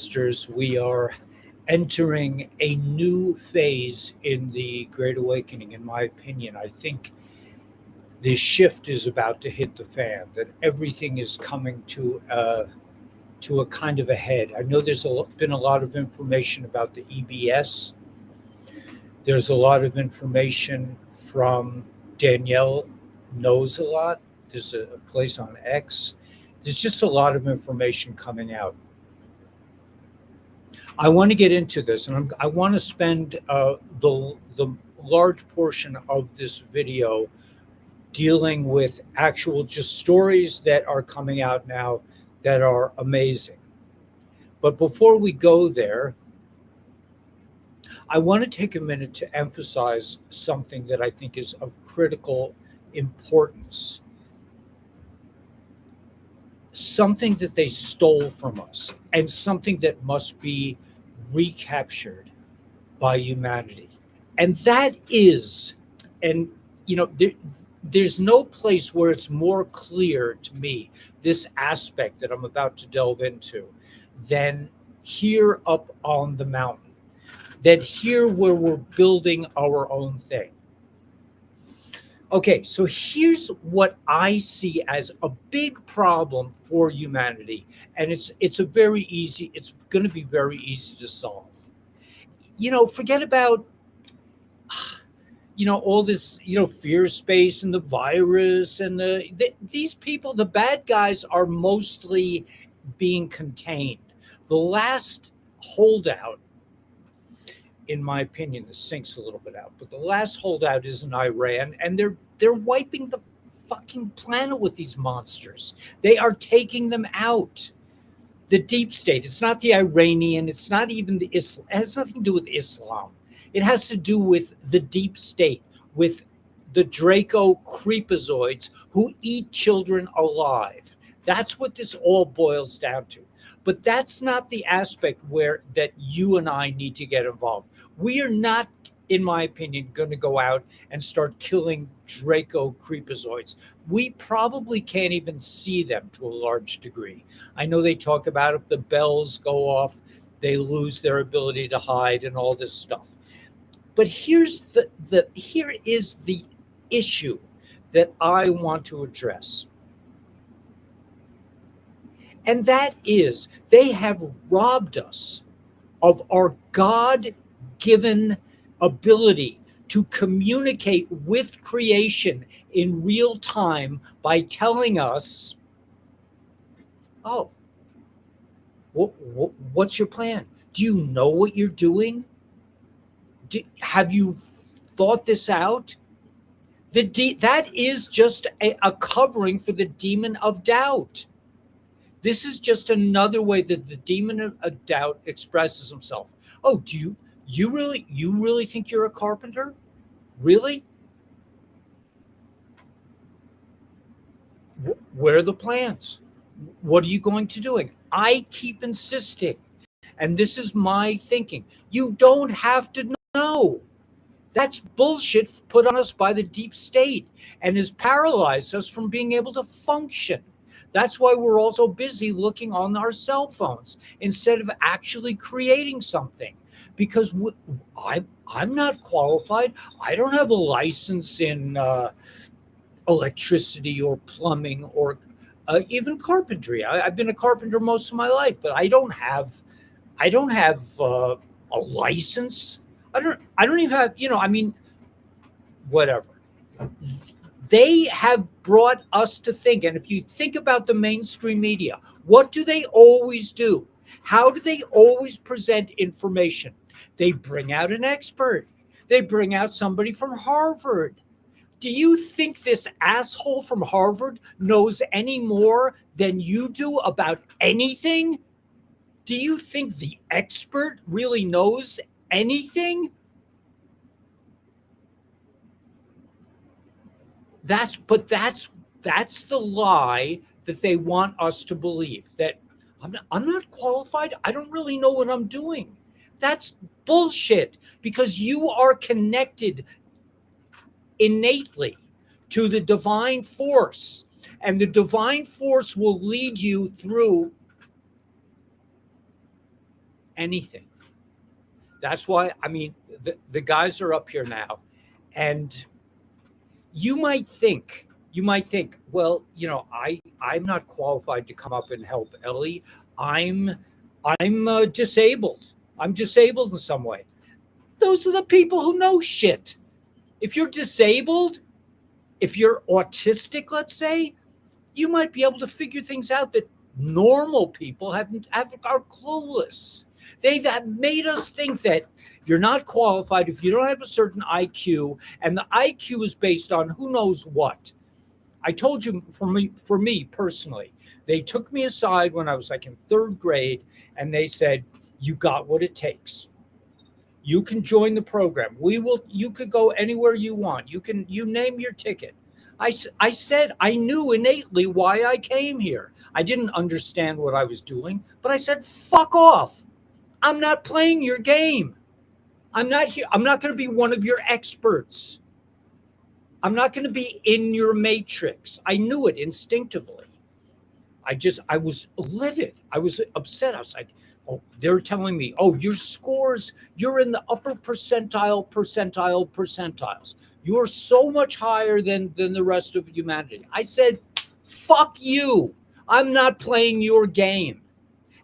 Masters, we are entering a new phase in the Great Awakening, in my opinion. I think this shift is about to hit the fan, that everything is coming to a kind of a head. I know been a lot of information about the EBS. There's a lot of information from Danielle knows a lot. There's a place on X. There's just a lot of information coming out. I want to get into this, and I want to spend the large portion of this video dealing with actual just stories that are coming out now that are amazing. But before we go there, I want to take a minute to emphasize something that I think is of critical importance. Something that they stole from us, and something that must be recaptured by humanity. And that is, and there's no place where it's more clear to me, this aspect that I'm about to delve into, than here up on the mountain. That here where we're building our own thing. Okay, so here's what I see as a big problem for humanity, and it's going to be very easy to solve. Forget about all this fear space and the virus and these people. The bad guys are mostly being contained. The last holdout, in my opinion, this sinks a little bit out, but the last holdout is in Iran, and they're wiping the fucking planet with these monsters. They are taking them out. The deep state, it's not the Iranian, it's not even the Islam, it has nothing to do with Islam. It has to do with the deep state, with the Draco creepazoids who eat children alive. That's what this all boils down to. But that's not the aspect that you and I need to get involved. We are not, in my opinion, going to go out and start killing Draco creepazoids. We probably can't even see them to a large degree. I know they talk about if the bells go off, they lose their ability to hide and all this stuff. But here is the issue that I want to address. And that is, they have robbed us of our God-given ability to communicate with creation in real time by telling us, oh, what's your plan? Do you know what you're doing? Have you thought this out? That is just a covering for the demon of doubt. This is just another way that the demon of doubt expresses himself. Oh, do you really think you're a carpenter? Really? Where are the plans? What are you going to do? I keep insisting, and this is my thinking. You don't have to know. That's bullshit put on us by the deep state and has paralyzed us from being able to function. That's why we're all so busy looking on our cell phones instead of actually creating something. Because I'm not qualified. I don't have a license in electricity or plumbing or even carpentry. I've been a carpenter most of my life, but I don't have a license. I don't even have, whatever. They have brought us to think. And if you think about the mainstream media, what do they always do? How do they always present information? They bring out an expert. They bring out somebody from Harvard. Do you think this asshole from Harvard knows any more than you do about anything? Do you think the expert really knows anything? That's the lie that they want us to believe, that I'm not qualified. I don't really know what I'm doing. That's bullshit, because you are connected innately to the divine force, and the divine force will lead you through anything. That's why, I mean, the guys are up here now, and you might think, well, I'm not qualified to come up and help Ellie. I'm I'm disabled. I'm disabled in some way. Those are the people who know shit. If you're disabled, if you're autistic, let's say, you might be able to figure things out that normal people are clueless. They've made us think that you're not qualified if you don't have a certain IQ, and the IQ is based on who knows what. I told you, for me personally, they took me aside when I was like in third grade, and they said, "You got what it takes. You can join the program. You could go anywhere you want. You name your ticket." I said I knew innately why I came here. I didn't understand what I was doing, but I said, "Fuck off. I'm not playing your game. I'm not here. I'm not going to be one of your experts. I'm not going to be in your matrix." I knew it instinctively. I was livid. I was upset. I was like, "Oh, they're telling me, oh, your scores, you're in the upper percentiles. You're so much higher than the rest of humanity." I said, "Fuck you. I'm not playing your game."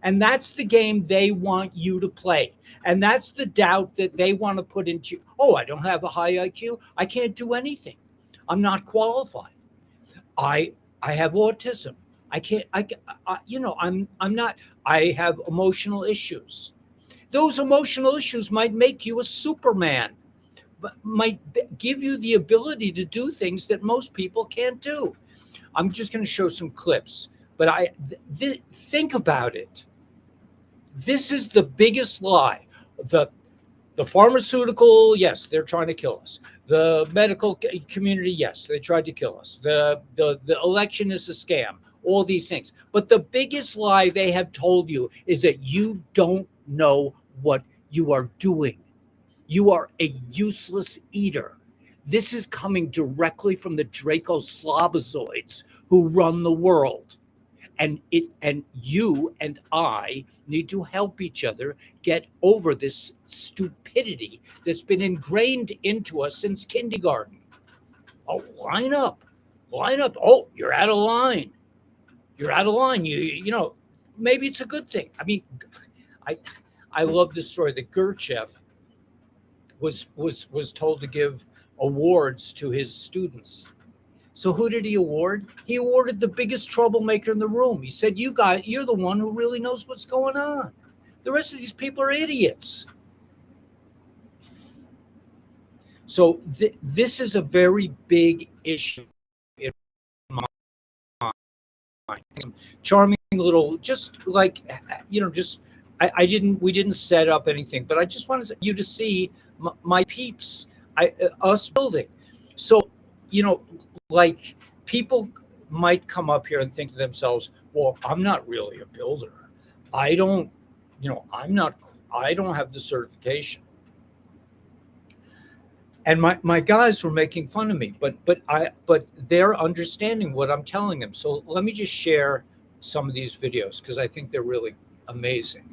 And that's the game they want you to play. And that's the doubt that they want to put into you. Oh, I don't have a high IQ. I can't do anything. I'm not qualified. I have autism. I can't. I'm not. I have emotional issues. Those emotional issues might make you a Superman, but might give you the ability to do things that most people can't do. I'm just going to show some clips, but think about it. This is the biggest lie. The pharmaceutical, yes, they're trying to kill us. The medical community, yes, they tried to kill us. The election is a scam. All these things. But the biggest lie they have told you is that you don't know what you are doing. You are a useless eater. This is coming directly from the Dracoslabozoids who run the world. And you and I need to help each other get over this stupidity that's been ingrained into us since kindergarten. Oh, line up. Oh, you're out of line. You're out of line. Maybe it's a good thing. I mean, I love this story that Gurdjieff was told to give awards to his students. So who did he award? He awarded the biggest troublemaker in the room. He said, you're the one who really knows what's going on. The rest of these people are idiots. So this is a very big issue in my mind. Charming little, just like, we didn't set up anything, but I just wanted you to see my peeps, us building. So, like, people might come up here and think to themselves, well, I'm not really a builder. I don't have the certification. And my guys were making fun of me, but they're understanding what I'm telling them. So let me just share some of these videos because I think they're really amazing.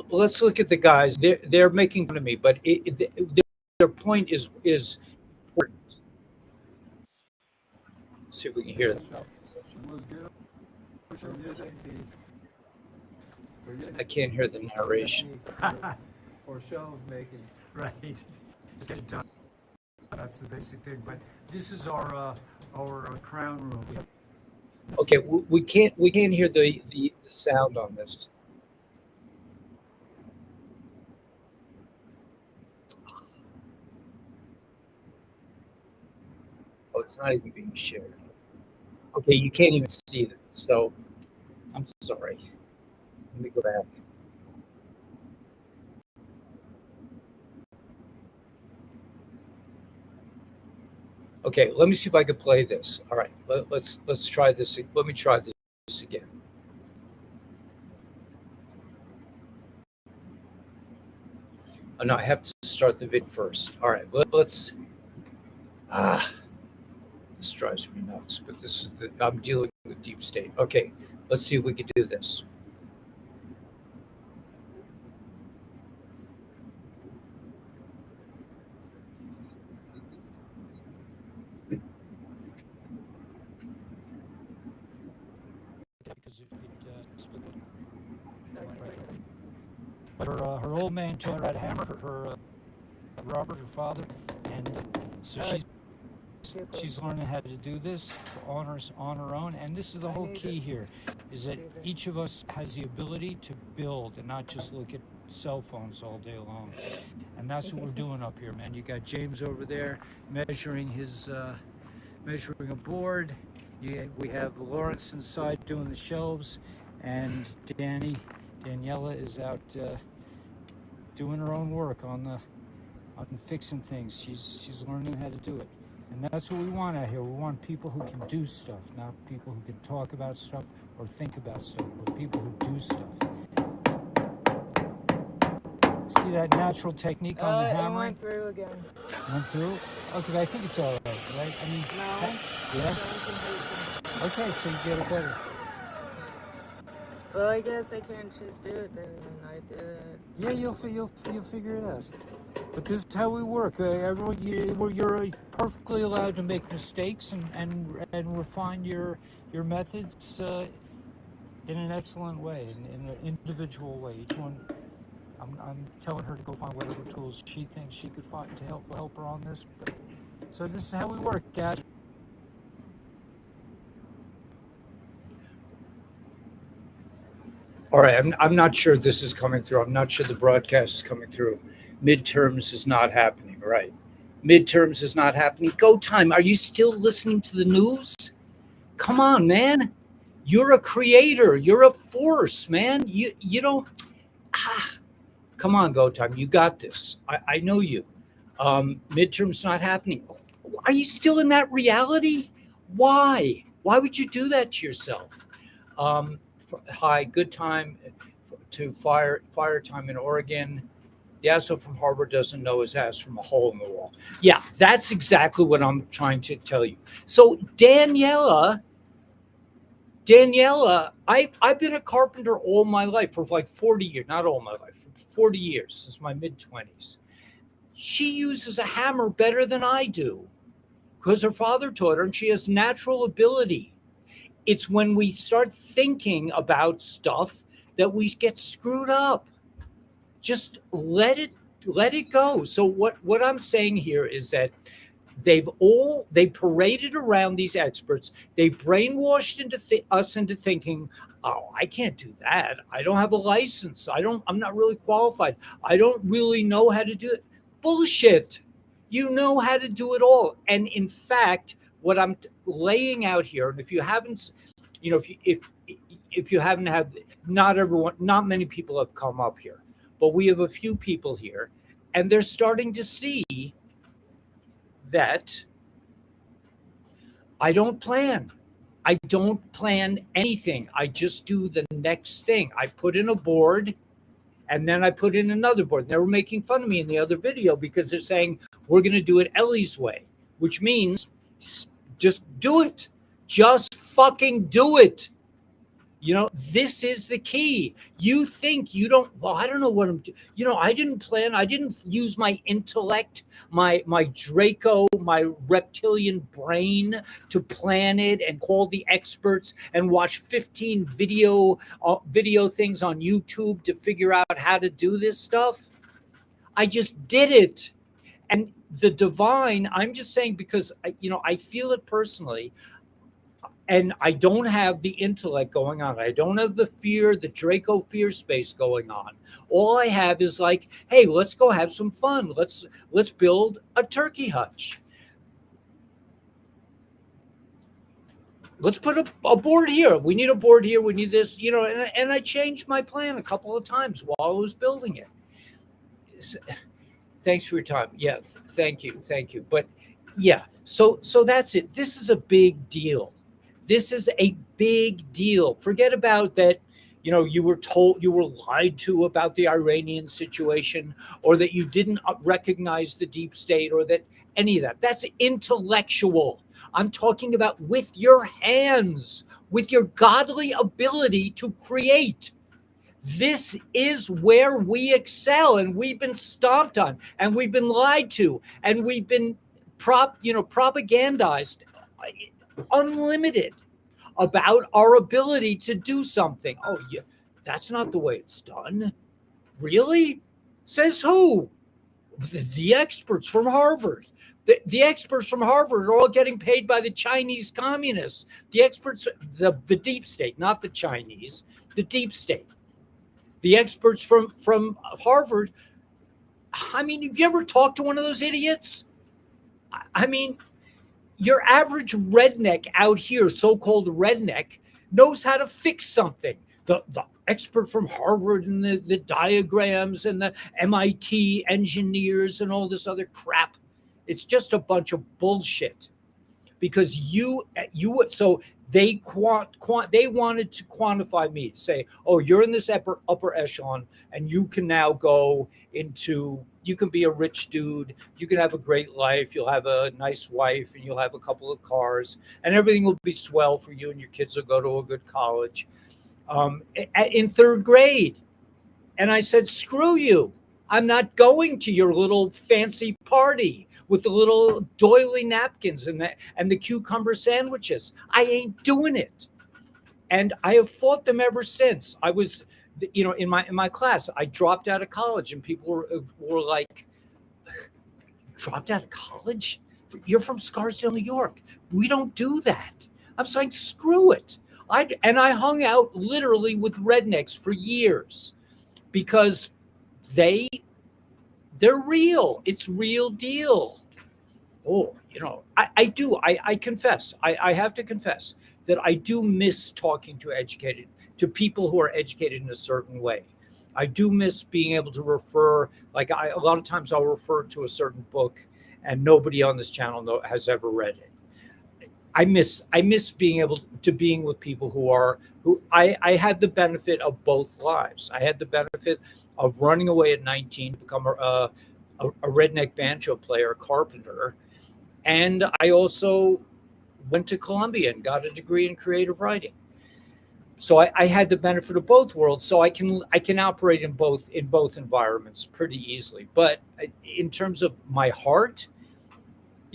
Let's look at the guys. They're making fun of me, but their point is important. Let's see if we can hear them. I can't hear the narration. Or shelves making. Right. Just get it done. That's the basic thing. But this is our crown room. Okay, we can't hear the sound on this. Oh, it's not even being shared. Okay, you can't even see it. So I'm sorry. Let me go back. Okay, let me see if I can play this. All right, let's try this. Let me try this again. Oh, no, I have to start the vid first. All right, let's. Ah, this drives me nuts. But this is I'm dealing with deep state. Okay, let's see if we can do this. Because it split. But her old man taught her how to hammer. Her Robert, her father, and so she's learning how to do this on her own. And this is the whole key here, is that each of us has the ability to build and not just look at cell phones all day long. And that's what we're doing up here, man. You got James over there measuring measuring a board. We have Lawrence inside doing the shelves, and Daniela is out doing her own work on fixing things. She's learning how to do it. And that's what we want out here. We want people who can do stuff, not people who can talk about stuff or think about stuff, but people who do stuff. See that natural technique on the hammer? It went through again. Went through? Okay, I think it's all right? I mean, No. Yeah? Okay, so you get it better. Well, I guess I can't just do it then. I did it. Yeah, you'll figure it out. But this is how we work. Everyone, you're perfectly allowed to make mistakes and refine your methods in an excellent way, in an individual way. Each one, I'm telling her to go find whatever tools she thinks she could find to help her on this. So this is how we work, guys. All right, I'm not sure this is coming through. I'm not sure the broadcast is coming through. Midterms is not happening, right? Midterms is not happening. Go time. Are you still listening to the news? Come on, man. You're a creator. You're a force, man. You don't. Come on, go time. You got this. I know you. Midterms not happening. Are you still in that reality? Why? Why would you do that to yourself? Hi, good time to fire time in Oregon. The asshole from Harvard doesn't know his ass from a hole in the wall. Yeah, that's exactly what I'm trying to tell you. So Daniela, I've been a carpenter all my life for like 40 years, not all my life, 40 years, since my mid-20s. She uses a hammer better than I do because her father taught her, and she has natural ability. It's when we start thinking about stuff that we get screwed up. Just let it go. So what I'm saying here is that they paraded around these experts. They brainwashed us into thinking, oh, I can't do that. I don't have a license. I'm not really qualified. I don't really know how to do it. Bullshit. You know how to do it all. And in fact, what I'm laying out here, and if you haven't, if you haven't had, not many people have come up here, but we have a few people here, and they're starting to see that I don't plan anything. I just do the next thing. I put in a board, and then I put in another board. They were making fun of me in the other video because they're saying we're going to do it Ellie's way, which means just do it. Just fucking do it. This is the key. You think you don't, well, I don't know what I'm doing. I didn't plan. I didn't use my intellect, my Draco, my reptilian brain to plan it and call the experts and watch 15 video things on YouTube to figure out how to do this stuff. I just did it. And the divine, I'm just saying, because I feel it personally. And I don't have the intellect going on. I don't have the fear, the Draco fear space going on. All I have is like, hey, let's go have some fun. Let's build a turkey hutch. Let's put a board here. We need a board here. We need this, and I changed my plan a couple of times while I was building it. Thanks for your time. Yeah, thank you. But Yeah. So that's it. This is a big deal. This is a big deal. Forget about that. You were told, you were lied to about the Iranian situation, or that you didn't recognize the deep state, or that any of that. That's intellectual. I'm talking about with your hands, with your godly ability to create. This is where we excel, and we've been stomped on, and we've been lied to, and we've been propagandized unlimited about our ability to do something. Oh, yeah, that's not the way it's done. Really? Says who? The experts from Harvard. The experts from Harvard are all getting paid by the Chinese communists. The experts, the deep state, not the Chinese, the deep state. The experts from Harvard. I mean, have you ever talked to one of those idiots? I mean, your average redneck out here, so-called redneck, knows how to fix something. The expert from Harvard and the diagrams and the MIT engineers and all this other crap, it's just a bunch of bullshit. Because so they they wanted to quantify me, to say, oh, you're in this upper echelon, and you can now go into, you can be a rich dude, you can have a great life, you'll have a nice wife, and you'll have a couple of cars, and everything will be swell for you, and your kids will go to a good college. In third grade. And I said, screw you. I'm not going to your little fancy party with the little doily napkins and the cucumber sandwiches. I ain't doing it. And I have fought them ever since. I was, in my class, I dropped out of college, and people were like, dropped out of college? You're from Scarsdale, New York. We don't do that. I'm saying, screw it. I hung out literally with rednecks for years, because they're real. It's real deal. Oh, I confess, I have to confess that I do miss talking to people who are educated in a certain way. I do miss being able to refer, like a lot of times I'll refer to a certain book, and nobody on this channel has ever read it. I miss being able to being with people who I had the benefit of both lives. I had the benefit of running away at 19 to become a redneck banjo player, a carpenter, and I also went to Columbia and got a degree in creative writing. So I had the benefit of both worlds. So I can operate in both environments pretty easily. But in terms of my heart,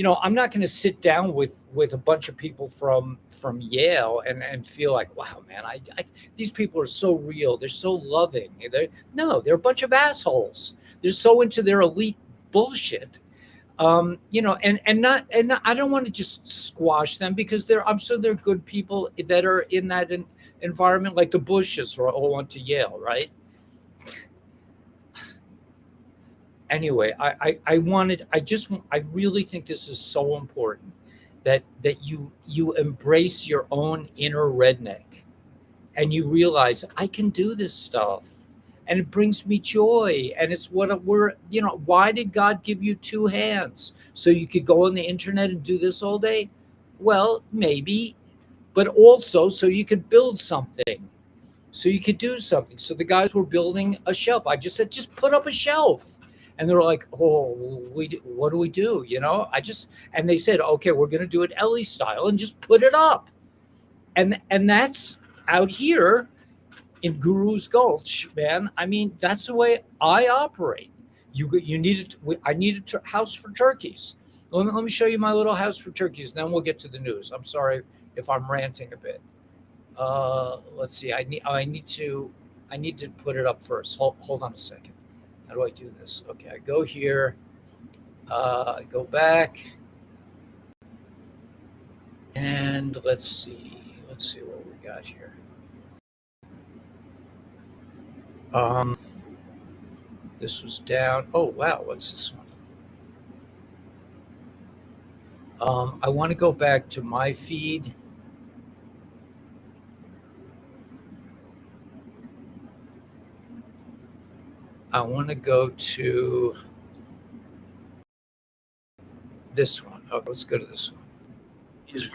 I'm not going to sit down with a bunch of people from Yale and feel like, wow, man, these people are so real. They're so loving. They're a bunch of assholes. They're so into their elite bullshit. And I don't want to just squash them, because I'm sure they're good people that are in that environment, like the Bushes all went to Yale, right? Anyway, I really think this is so important that you embrace your own inner redneck, and you realize, I can do this stuff, and it brings me joy, and it's why did God give you two hands? So you could go on the internet and do this all day? Well, maybe, but also so you could build something, so you could do something. So the guys were building a shelf. I just said, just put up a shelf. And they were like, oh, what do we do? And they said, okay, we're going to do it Ellie style and just put it up. And that's out here in Guru's Gulch, man. I mean, that's the way I operate. I needed a house for turkeys. Let me show you my little house for turkeys, and then we'll get to the news. I'm sorry if I'm ranting a bit. Let's see. I need to put it up first. Hold on a second. How do I do this? Okay, I go here. I go back, and let's see what we got here. This was down. Oh wow, what's this one? I want to go back to my feed. I want to go to this one. Oh, let's go to this one. Is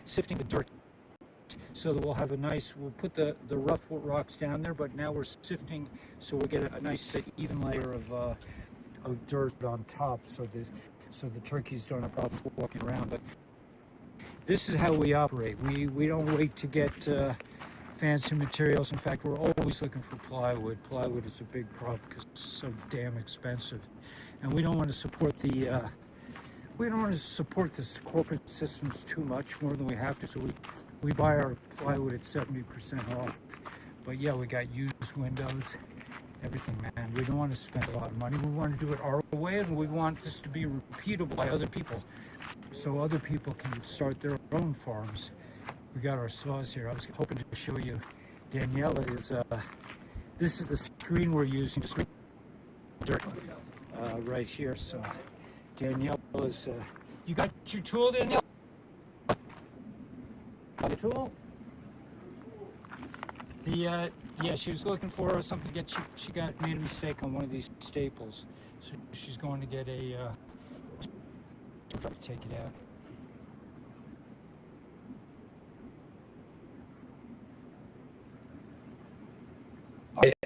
sifting the dirt so that we'll have a nice, we'll put the rough rocks down there, but now we're sifting so we'll get a nice even layer of dirt on top so the turkeys don't have problems walking around. But this is how we operate. We don't wait to get fancy materials. In fact, we're always looking for plywood. Plywood is a big problem because it's so damn expensive, and we don't want to support the this corporate systems too much more than we have to. So we buy our plywood at 70% off. But yeah, we got used windows, everything, man. We don't want to spend a lot of money. We want to do it our way, and we want this to be repeatable by other people, so other people can start their own farms. We got our saws here. I was hoping to show you. Daniela is, this is the screen we're using to screen dirt right here. So Daniela is, you got your tool, Daniela? The tool? Yeah, she was looking for something to get, she made a mistake on one of these staples. So she's going to get a, try to take it out.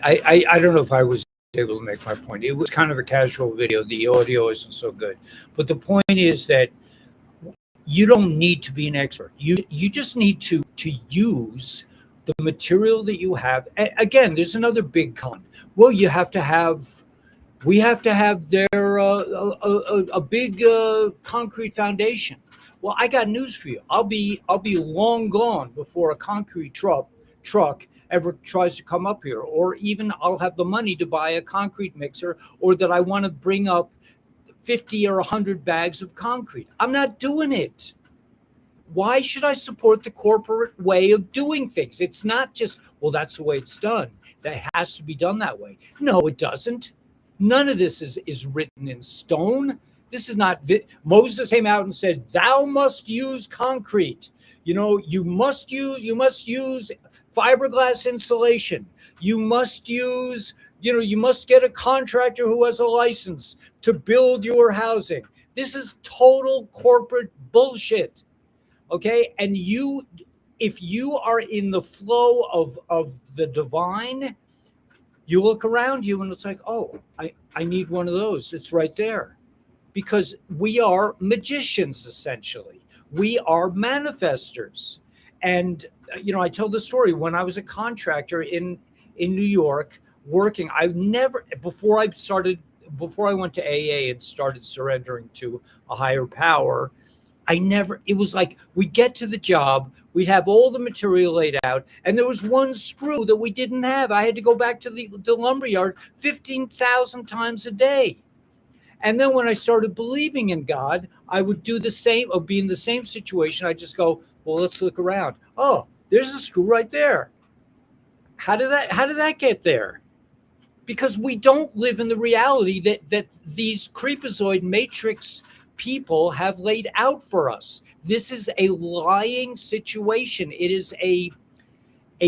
I don't know if I was able to make my point. It was kind of a casual video. The audio isn't so good. But the point is that you don't need to be an expert. You just need to use the material that you have. Again, there's another big con. Well, we have to have their a big concrete foundation. Well, I got news for you. I'll be long gone before a concrete truck ever tries to come up here, or even I'll have the money to buy a concrete mixer, or that I want to bring up 50 or 100 bags of concrete. I'm not doing it. Why should I support the corporate way of doing things? It's not just, well, that's the way it's done. That has to be done that way. No, it doesn't. None of this is written in stone. This is not, Moses came out and said, thou must use concrete. You must use fiberglass insulation. You must get a contractor who has a license to build your housing. This is total corporate bullshit. Okay. And if you are in the flow of the divine, you look around you and it's like, oh, I need one of those. It's right there. Because we are magicians, essentially. We are manifestors. And, I tell the story when I was a contractor in New York working, before I went to AA and started surrendering to a higher power, it was like we'd get to the job, we'd have all the material laid out, and there was one screw that we didn't have. I had to go back to the lumberyard 15,000 times a day. And then when I started believing in God, I would do the same, or be in the same situation. I just go, well, let's look around. Oh, there's a screw right there. How did that get there? Because we don't live in the reality that these creepazoid matrix people have laid out for us. This is a lying situation. It is a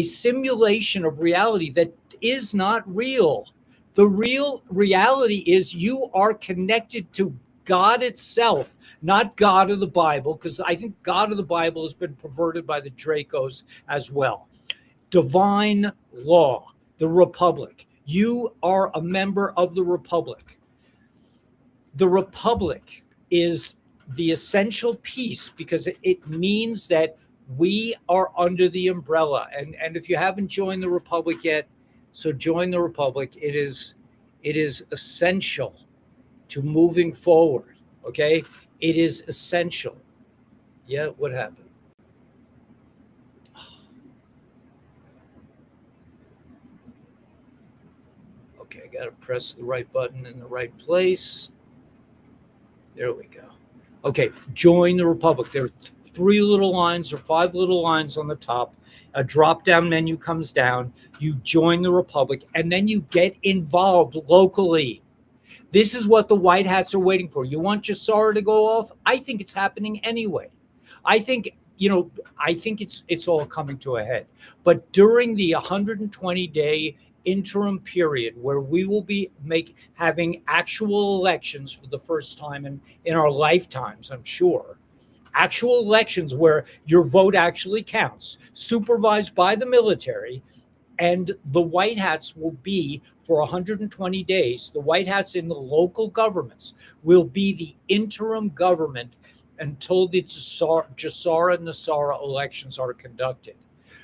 simulation of reality that is not real. The real reality is you are connected to God itself, not God of the Bible, because I think God of the Bible has been perverted by the Dracos as well. Divine law, the Republic. You are a member of the Republic. The Republic is the essential piece because it means that we are under the umbrella. And if you haven't joined the Republic yet, so join the Republic. It is essential to moving forward. Okay? It is essential. Yeah, what happened? Okay, I gotta press the right button in the right place. There we go. Okay, join the Republic. There are 3 little lines or 5 little lines on the top. A drop-down menu comes down. You join the Republic, and then you get involved locally. This is what the white hats are waiting for. You want Jassara to go off? I think it's happening anyway. I think, I think it's all coming to a head. But during the 120-day interim period where we will be having actual elections for the first time in our lifetimes, I'm sure, actual elections where your vote actually counts, supervised by the military, and the white hats will be for 120 days. The white hats in the local governments will be the interim government until the Jassara and Nassara elections are conducted.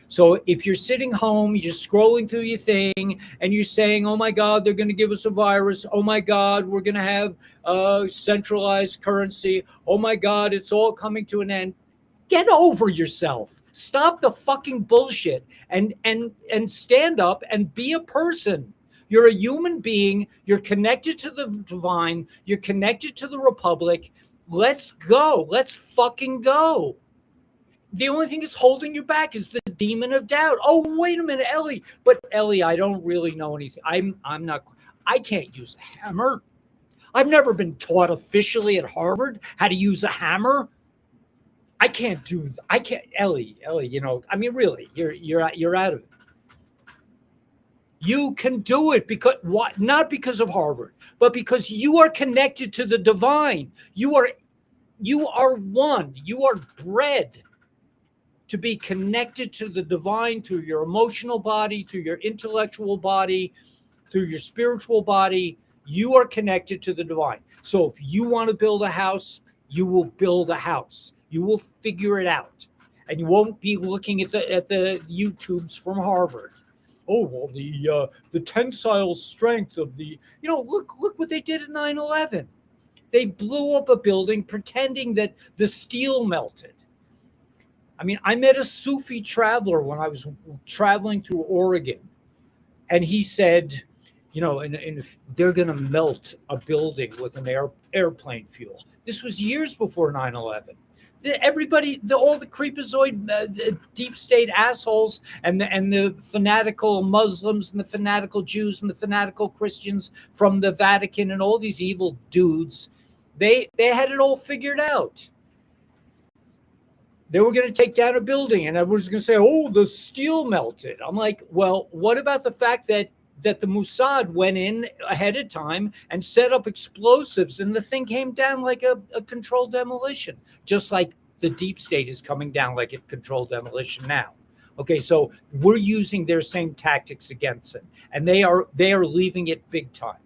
So if you're sitting home, you're scrolling through your thing, and you're saying, oh my God, they're going to give us a virus. Oh my God, we're going to have centralized currency. Oh my God, it's all coming to an end. Get over yourself. Stop the fucking bullshit and stand up and be a person. You're a human being. You're connected to the divine. You're connected to the republic. Let's go. Let's fucking go. The only thing that's holding you back is the demon of doubt. Oh, wait a minute, Ellie. But Ellie, I don't really know anything. I can't use a hammer. I've never been taught officially at Harvard how to use a hammer. I can't, Ellie, really, you're out of it. You can do it because what? Not because of Harvard, but because you are connected to the divine. You are one. You are bred to be connected to the divine through your emotional body, through your intellectual body, through your spiritual body. You are connected to the divine. So if you want to build a house, you will build a house. You will figure it out, and you won't be looking at the YouTubes from Harvard. Oh, well, the tensile strength of the, look what they did at 9/11. They blew up a building pretending that the steel melted. I mean, I met a Sufi traveler when I was traveling through Oregon, and he said, and they're going to melt a building with an airplane fuel. This was years before 9/11. Everybody, all the creepazoid deep state assholes and the fanatical Muslims and the fanatical Jews and the fanatical Christians from the Vatican and all these evil dudes, they had it all figured out. They were going to take down a building, and I was going to say, oh, the steel melted. I'm like, well, what about the fact that the Mossad went in ahead of time and set up explosives, and the thing came down like a controlled demolition, just like the deep state is coming down like a controlled demolition now. Okay, so we're using their same tactics against them, and they are leaving it big time.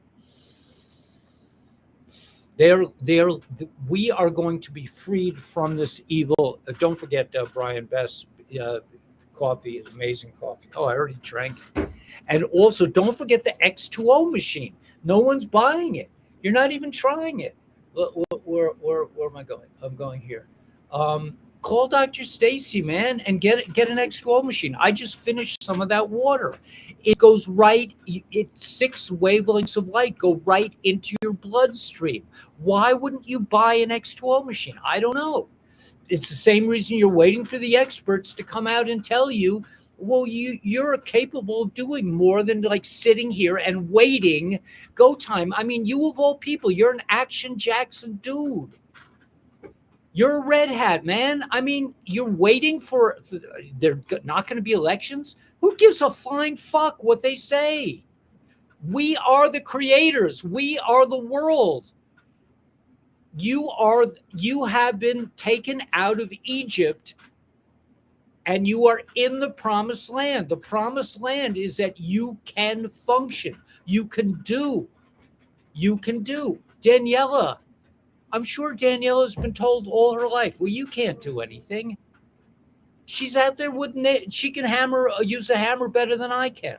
We are going to be freed from this evil. Don't forget Brian Best coffee is amazing coffee. Oh, I already drank it. And also, don't forget the X2O machine. No one's buying it. You're not even trying it. Where am I going? I'm going here. Call Dr. Stacy, man, and get an X2O machine. I just finished some of that water. It goes right. 6 wavelengths of light go right into your bloodstream. Why wouldn't you buy an X2O machine? I don't know. It's the same reason you're waiting for the experts to come out and tell you, well, you're capable of doing more than like sitting here and waiting go time. I mean, you of all people, you're an Action Jackson dude. You're a red hat, man. I mean, you're waiting for, they're not going to be elections. Who gives a flying fuck what they say? We are the creators. We are the world. You have been taken out of Egypt, and you are in the promised land. The promised land is that you can function. You can do. Daniela, I'm sure Daniela's been told all her life, well, you can't do anything. She's out there she can use a hammer better than I can.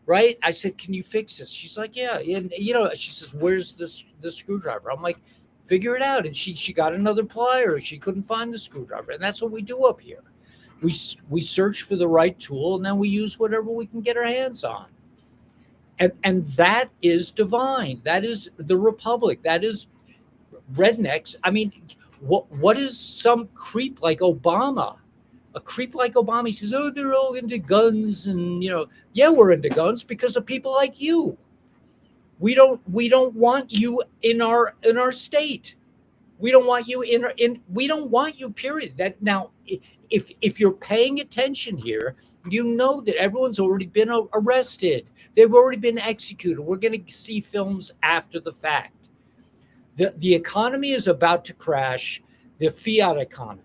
Right? I said, can you fix this? She's like, yeah. And, she says, where's the screwdriver? I'm like, figure it out. And she got another plier. She couldn't find the screwdriver. And that's what we do up here. We search for the right tool, and then we use whatever we can get our hands on. And that is divine. That is the republic. That is rednecks. I mean, what is some creep like Obama? A creep like Obama, he says, oh, they're all into guns. And, yeah, we're into guns because of people like you. We don't want you in our state. We don't want you we don't want you, period. That now, if you're paying attention here, you know that everyone's already been arrested. They've already been executed. We're going to see films after the fact. The economy is about to crash, the fiat economy.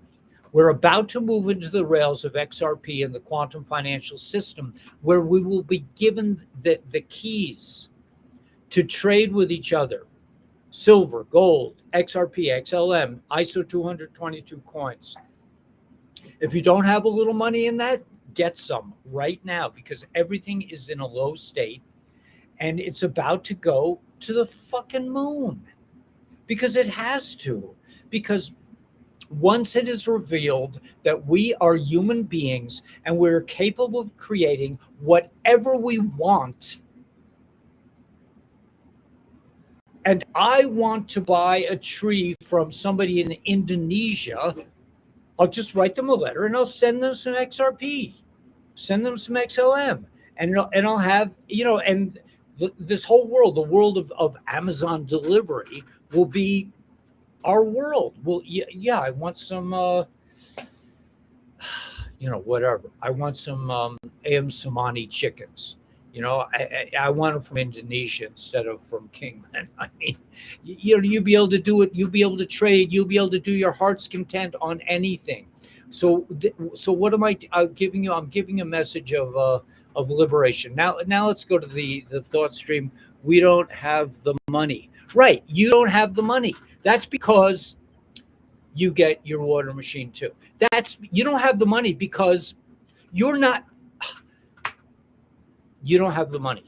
We're about to move into the rails of XRP and the quantum financial system, where we will be given the keys to trade with each other. Silver, gold, XRP, XLM, ISO 222 coins. If you don't have a little money in that, get some right now, because everything is in a low state and it's about to go to the fucking moon, because it has to. Because once it is revealed that we are human beings and we're capable of creating whatever we want, and I want to buy a tree from somebody in Indonesia, I'll just write them a letter and I'll send them some XRP, send them some XLM, and I'll have, and this whole world, the world of Amazon delivery, will be our world. Well, yeah, I want some, whatever. I want some Ayam Samani chickens. I want them from Indonesia instead of from Kingman. I mean, you'll be able to do it. You'll be able to trade. You'll be able to do your heart's content on anything. So what am I giving you? I'm giving a message of liberation. Now let's go to the thought stream. We don't have the money. Right. You don't have the money. That's because you get your water machine too. You don't have the money because you don't have the money.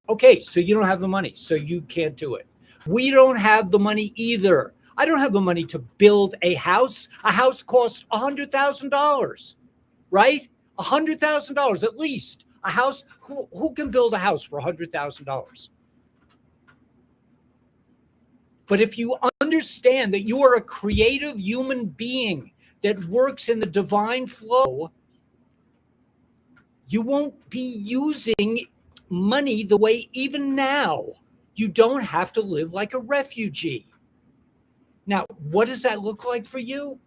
Okay, so you don't have the money, so you can't do it. We don't have the money either. I don't have the money to build a house. A house costs $100,000, right? $100,000 at least. A house, who can build a house for $100,000? But if you understand that you are a creative human being that works in the divine flow, you won't be using money the way, even now, you don't have to live like a refugee. Now, what does that look like for you?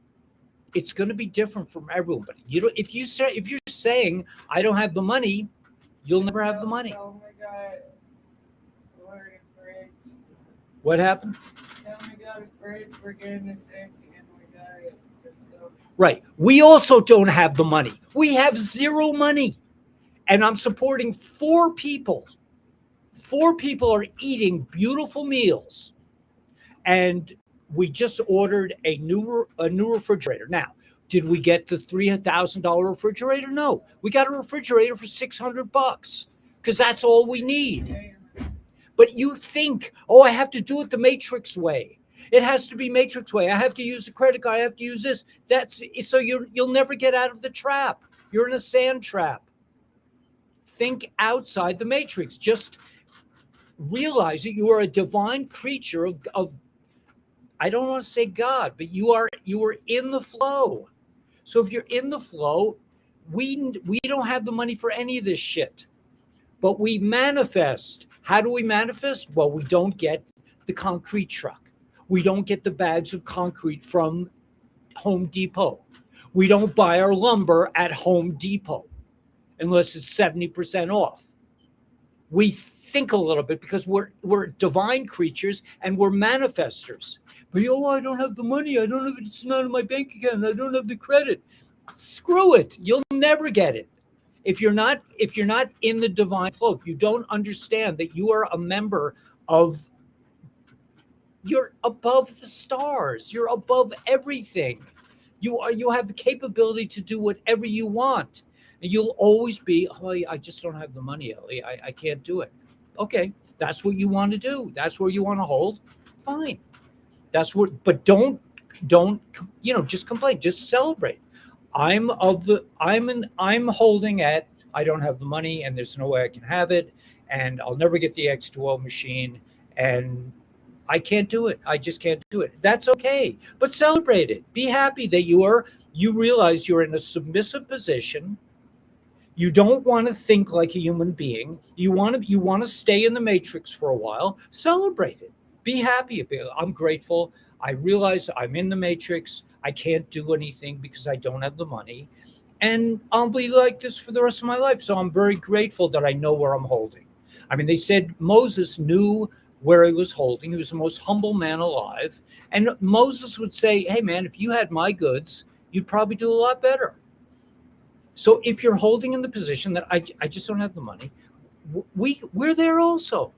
It's going to be different from everyone. But if you're saying I don't have the money, you'll never have the money. Oh my God. Lord, fridge. What happened? Tell me got a fridge. We're getting a sink and we got it. Right. We also don't have the money. We have zero money. And I'm supporting 4 people. 4 people are eating beautiful meals. And we just ordered a new refrigerator. Now, did we get the $3,000 refrigerator? No. We got a refrigerator for $600 because that's all we need. But you think, I have to do it the Matrix way. It has to be Matrix way. I have to use the credit card. I have to use this. So you'll never get out of the trap. You're in a sand trap. Think outside the Matrix. Just realize that you are a divine creature of I don't want to say God, but you are in the flow. So if you're in the flow, we don't have the money for any of this shit. But we manifest. How do we manifest? Well, we don't get the concrete truck. We don't get the bags of concrete from Home Depot. We don't buy our lumber at Home Depot unless it's 70% off. We think a little bit because we're divine creatures and we're manifestors. But I don't have the money. I don't have it. It's not in my bank account. I don't have the credit. Screw it. You'll never get it. If you're not in the divine flow, if you don't understand that you are a member of, you're above the stars. You're above everything. You have the capability to do whatever you want. And you'll always be, I just don't have the money, Ellie. I can't do it. Okay, that's what you want to do. That's where you want to hold. Fine. But don't just complain. Just celebrate. I'm holding at, I don't have the money and there's no way I can have it. And I'll never get the X2O machine. And I can't do it. I just can't do it. That's okay. But celebrate it. Be happy that you realize you're in a submissive position. You don't want to think like a human being. You want to stay in the matrix for a while. Celebrate it. Be happy. I'm grateful. I realize I'm in the matrix. I can't do anything because I don't have the money. And I'll be like this for the rest of my life. So I'm very grateful that I know where I'm holding. I mean, they said Moses knew where he was holding. He was the most humble man alive. And Moses would say, hey, man, if you had my goods, you'd probably do a lot better. So if you're holding in the position that I just don't have the money, we're there also.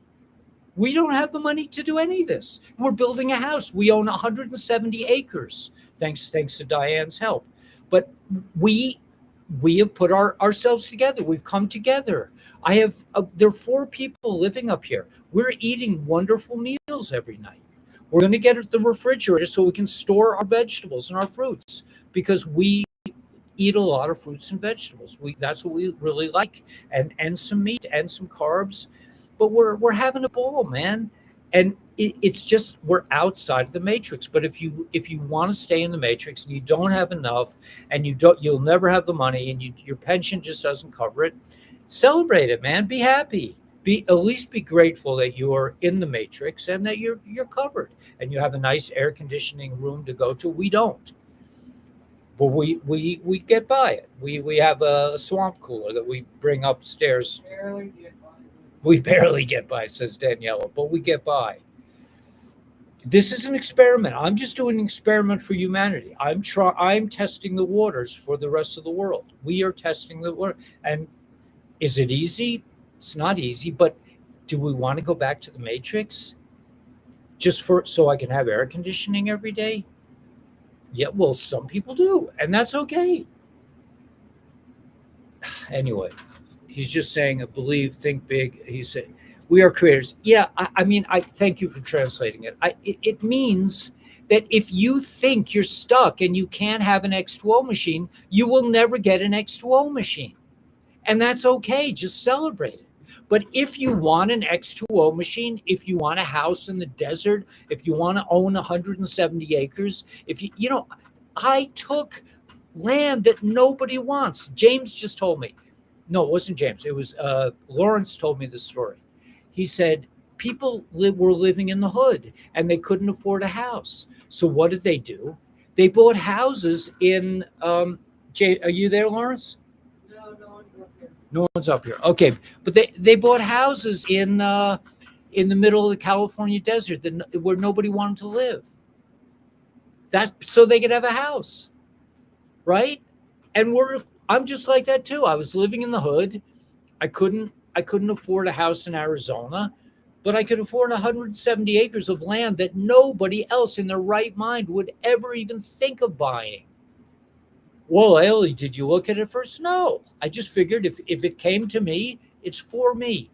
We don't have the money to do any of this. We're building a house. We own 170 acres, thanks to Diane's help. But we have put ourselves together. We've come together. There are 4 people living up here. We're eating wonderful meals every night. We're going to get the refrigerator so we can store our vegetables and our fruits, because we eat a lot of fruits and vegetables. That's what we really like, and some meat and some carbs. But we're having a ball, man. And it's just, we're outside of the matrix. But if you want to stay in the matrix and you don't have enough, and you'll never have the money, and your pension just doesn't cover it, celebrate it, man. Be happy. At least be grateful that you're in the matrix and that you're covered and you have a nice air conditioning room to go to. We don't. But we get by it. We have a swamp cooler that we bring upstairs. Barely get by. We barely get by, says Daniela, but we get by. This is an experiment. I'm just doing an experiment for humanity. I'm testing the waters for the rest of the world. We are testing the water. And is it easy? It's not easy, but do we want to go back to the matrix just so I can have air conditioning every day? Yeah, well, some people do, and that's okay. Anyway, he's just saying, believe, think big. He said, we are creators. Yeah, I thank you for translating it. It means that if you think you're stuck and you can't have an X2O machine, you will never get an X2O machine. And that's okay. Just celebrate it. But if you want an X2O machine, if you want a house in the desert, if you want to own 170 acres, I took land that nobody wants. James just told me. No, it wasn't James. It was Lawrence told me the story. He said people were living in the hood and they couldn't afford a house. So what did they do? They bought houses in are you there, Lawrence? No one's up here. No one's up here. Okay, but they bought houses in the middle of the California desert where nobody wanted to live. That's so they could have a house, right? And I'm just like that too. I was living in the hood. I couldn't afford a house in Arizona, but I could afford 170 acres of land that nobody else in their right mind would ever even think of buying. Well, Ellie, did you look at it first? No. I just figured if it came to me, it's for me.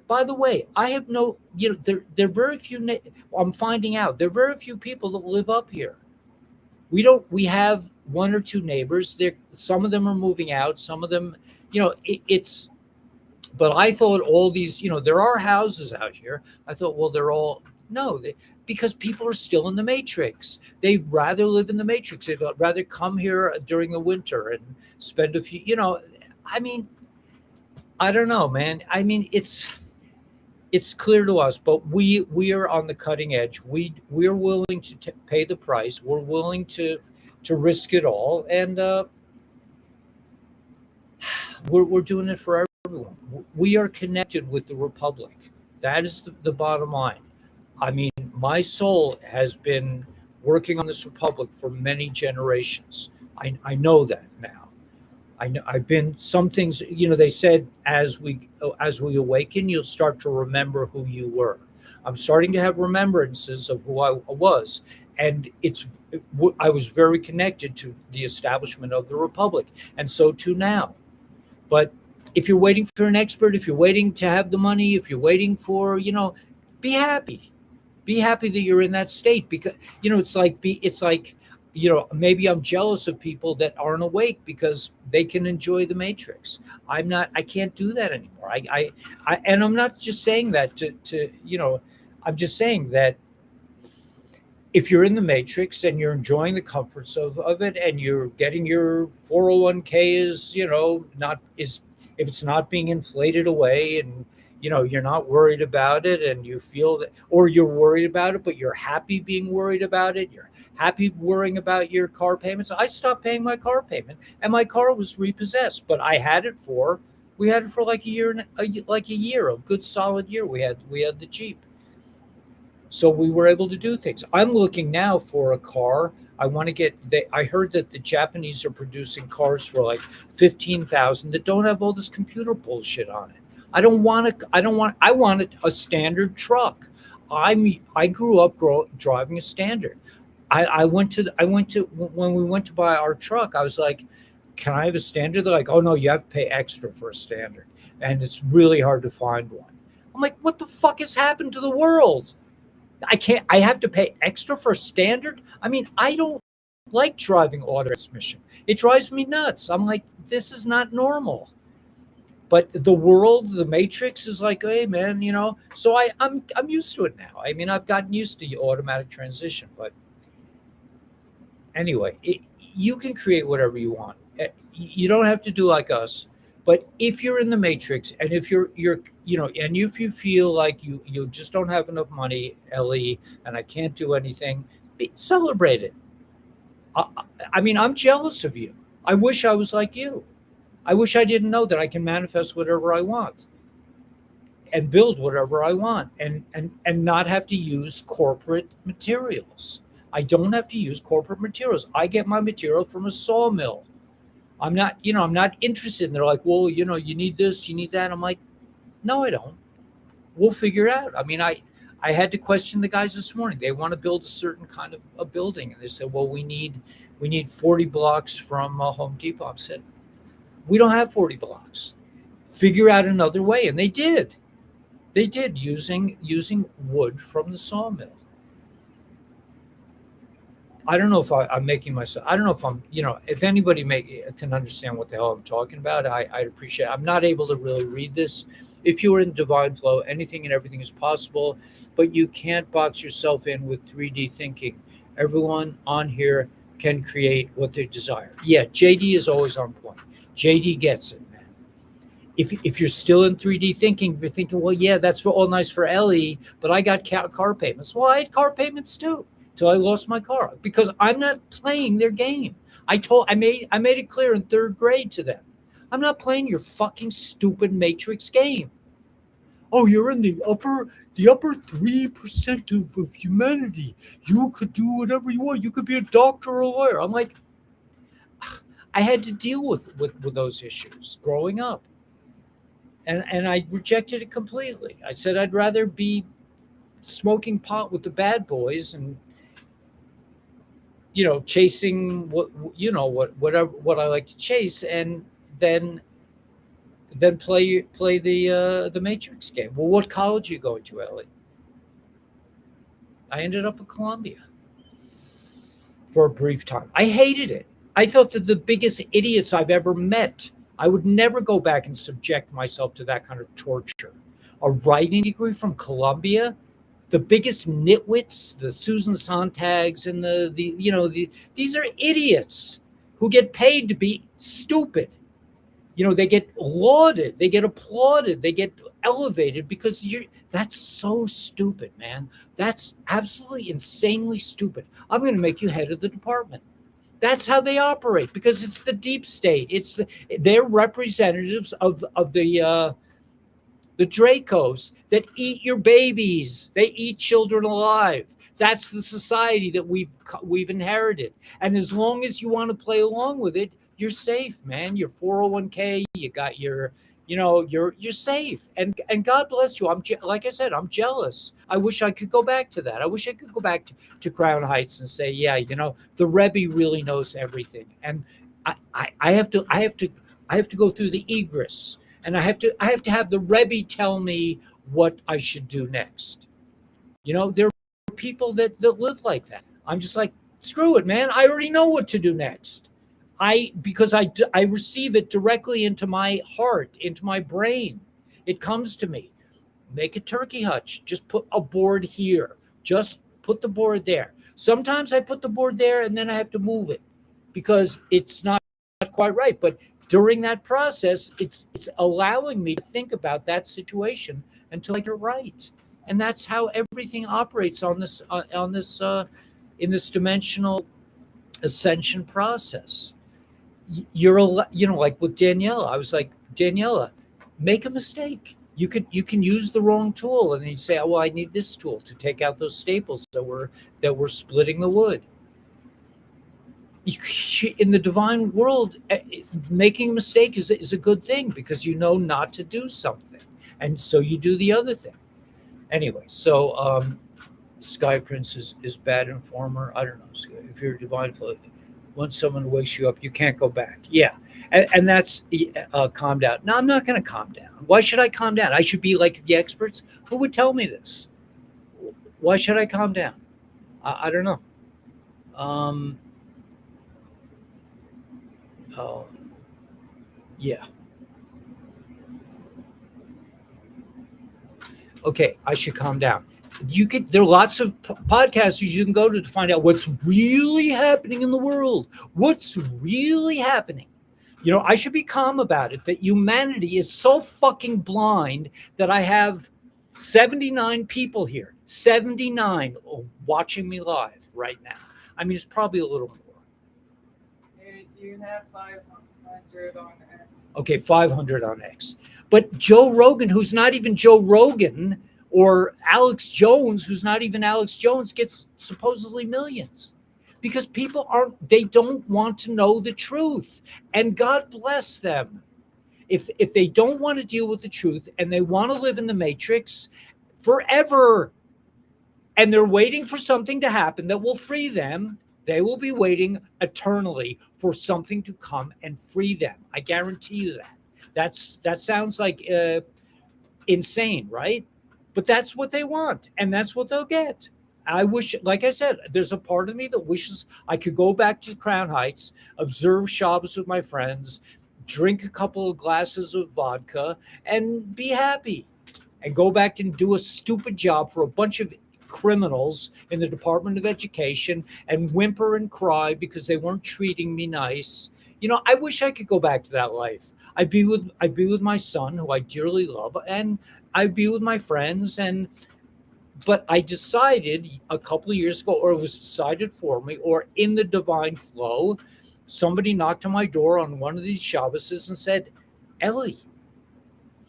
By the way, I have there are very few, I'm finding out, there are very few people that live up here. We have 1 or 2 neighbors. Some of them are moving out. Some of them, but I thought all these, there are houses out here. I thought, well, they're all, no, because people are still in the matrix. They'd rather live in the matrix. They'd rather come here during the winter and spend a few, I don't know, man. It's clear to us, but we are on the cutting edge. We're willing to pay the price. We're willing to risk it all. And we're doing it for everyone. We are connected with the Republic. That is the bottom line. My soul has been working on this Republic for many generations. I know that now. I've been, some things, they said as we awaken, you'll start to remember who you were. I'm starting to have remembrances of who I was. And I was very connected to the establishment of the Republic. And so too now. But if you're waiting for an expert, if you're waiting to have the money, if you're waiting for, be happy. Be happy that you're in that state, because, it's like, maybe I'm jealous of people that aren't awake because they can enjoy the matrix. I can't do that anymore. And I'm not just saying that to I'm just saying that if you're in the matrix and you're enjoying the comforts of it, and you're getting your 401k is if it's not being inflated away, and you're not worried about it, and you feel that, or you're worried about it but you're happy being worried about it, you're happy worrying about your car payments. I stopped paying my car payment, and my car was repossessed, but we had it for like a year, a good solid year. We had the Jeep, so we were able to do things. I'm looking now for a car. I want to get. I heard that the Japanese are producing cars for like 15,000 that don't have all this computer bullshit on it. I don't want to. I don't want. I wanted a standard truck. I grew up driving a standard. I went to. When we went to buy our truck. I was like, "Can I have a standard?" They're like, "Oh no, you have to pay extra for a standard, and it's really hard to find one." I'm like, "What the fuck has happened to the world? I have to pay extra for standard? I mean, I don't like driving auto transmission. It drives me nuts. I'm like, this is not normal." But the world, the matrix is like, hey man, so I'm used to it now. I mean, I've gotten used to automatic transition, but anyway, you can create whatever you want. You don't have to do like us. But if you're in the matrix, and if you're and if you feel like you just don't have enough money, Ellie, and I can't do anything, celebrate it. I mean, I'm jealous of you. I wish I was like you. I wish I didn't know that I can manifest whatever I want and build whatever I want, and not have to use corporate materials. I don't have to use corporate materials. I get my material from a sawmill. I'm not interested. And they're like, well, you need this, you need that. I'm like, no, I don't. We'll figure it out. I mean, I had to question the guys this morning. They want to build a certain kind of a building, and they said, well, we need 40 blocks from Home Depot. I said, we don't have 40 blocks. Figure out another way, and they did. They did, using wood from the sawmill. I don't know if I'm making myself. I don't know if I'm. If anybody can understand what the hell I'm talking about, I'd appreciate it. I'm not able to really read this. If you are in divine flow, anything and everything is possible, but you can't box yourself in with 3D thinking. Everyone on here can create what they desire. Yeah, JD is always on point. JD gets it, man. If you're still in 3D thinking, if you're thinking, well, yeah, that's all nice for Ellie, but I got car payments. Well, I had car payments too, till I lost my car, because I'm not playing their game. I made it clear in 3rd grade to them. I'm not playing your fucking stupid matrix game. Oh, you're in the upper 3% of humanity. You could do whatever you want. You could be a doctor or a lawyer. I'm like, I had to deal with those issues growing up. And I rejected it completely. I said I'd rather be smoking pot with the bad boys and chasing what I like to chase, and then play the matrix game. Well, what college are you going to, Ellie? I ended up at Columbia for a brief time. I hated it. I thought that the biggest idiots I've ever met. I would never go back and subject myself to that kind of torture. A writing degree from Columbia, the biggest nitwits, the Susan Sontags, and these are idiots who get paid to be stupid. They get lauded, they get applauded, they get elevated because that's so stupid, man. That's absolutely insanely stupid. I'm going to make you head of the department. That's how they operate, because it's the deep state. They're representatives of the Dracos that eat your babies. They eat children alive. That's the society that we've inherited. And as long as you want to play along with it, you're safe, man. Your 401k, you got you're safe. And God bless you. Like I said, I'm jealous. I wish I could go back to that. I wish I could go back to Crown Heights and say, yeah, the Rebbe really knows everything. And I have to go through the egress. And I have to have the Rebbe tell me what I should do next. There are people that live like that. I'm just like, screw it, man. I already know what to do next. Because I receive it directly into my heart, into my brain. It comes to me. Make a turkey hutch. Just put a board here. Just put the board there. Sometimes I put the board there and then I have to move it because it's not quite right. But during that process, it's allowing me to think about that situation until I get it right. And that's how everything operates on this in this dimensional ascension process. Like with Daniela, I was like, Daniela, make a mistake. You can use the wrong tool, and then you say, oh, well, I need this tool to take out those staples that were splitting the wood. In the divine world, making a mistake is a good thing, because you know not to do something, and so you do the other thing. Anyway, so Sky Prince is bad informer. I don't know. If you're a divine flow, once someone wakes you up, you can't go back. Yeah, and that's calm down. No, I'm not going to calm down. Why should I calm down? I should be like the experts. Who would tell me this? Why should I calm down? I don't know. Oh, yeah. Okay, I should calm down. There are lots of podcasts you can go to find out what's really happening in the world. What's really happening? I should be calm about it, that humanity is so fucking blind that I have 79 people here, 79 watching me live right now. I mean, it's probably a little more. You have 500 on X. Okay, 500 on X. But Joe Rogan, who's not even Joe Rogan, or Alex Jones, who's not even Alex Jones, gets supposedly millions. Because people they don't want to know the truth. And God bless them. If they don't want to deal with the truth and they want to live in the matrix forever, and they're waiting for something to happen that will free them, they will be waiting eternally for something to come and free them. I guarantee you that. That sounds like insane, right? But that's what they want, and that's what they'll get. I wish, like I said, there's a part of me that wishes I could go back to Crown Heights, observe Shabbos with my friends, drink a couple of glasses of vodka, and be happy, and go back and do a stupid job for a bunch of criminals in the Department of Education and whimper and cry because they weren't treating me nice. I wish I could go back to that life. I'd be with my son, who I dearly love, and I'd be with my friends. But I decided a couple of years ago, or it was decided for me, or in the divine flow, somebody knocked on my door on one of these Shabboses and said, Ellie,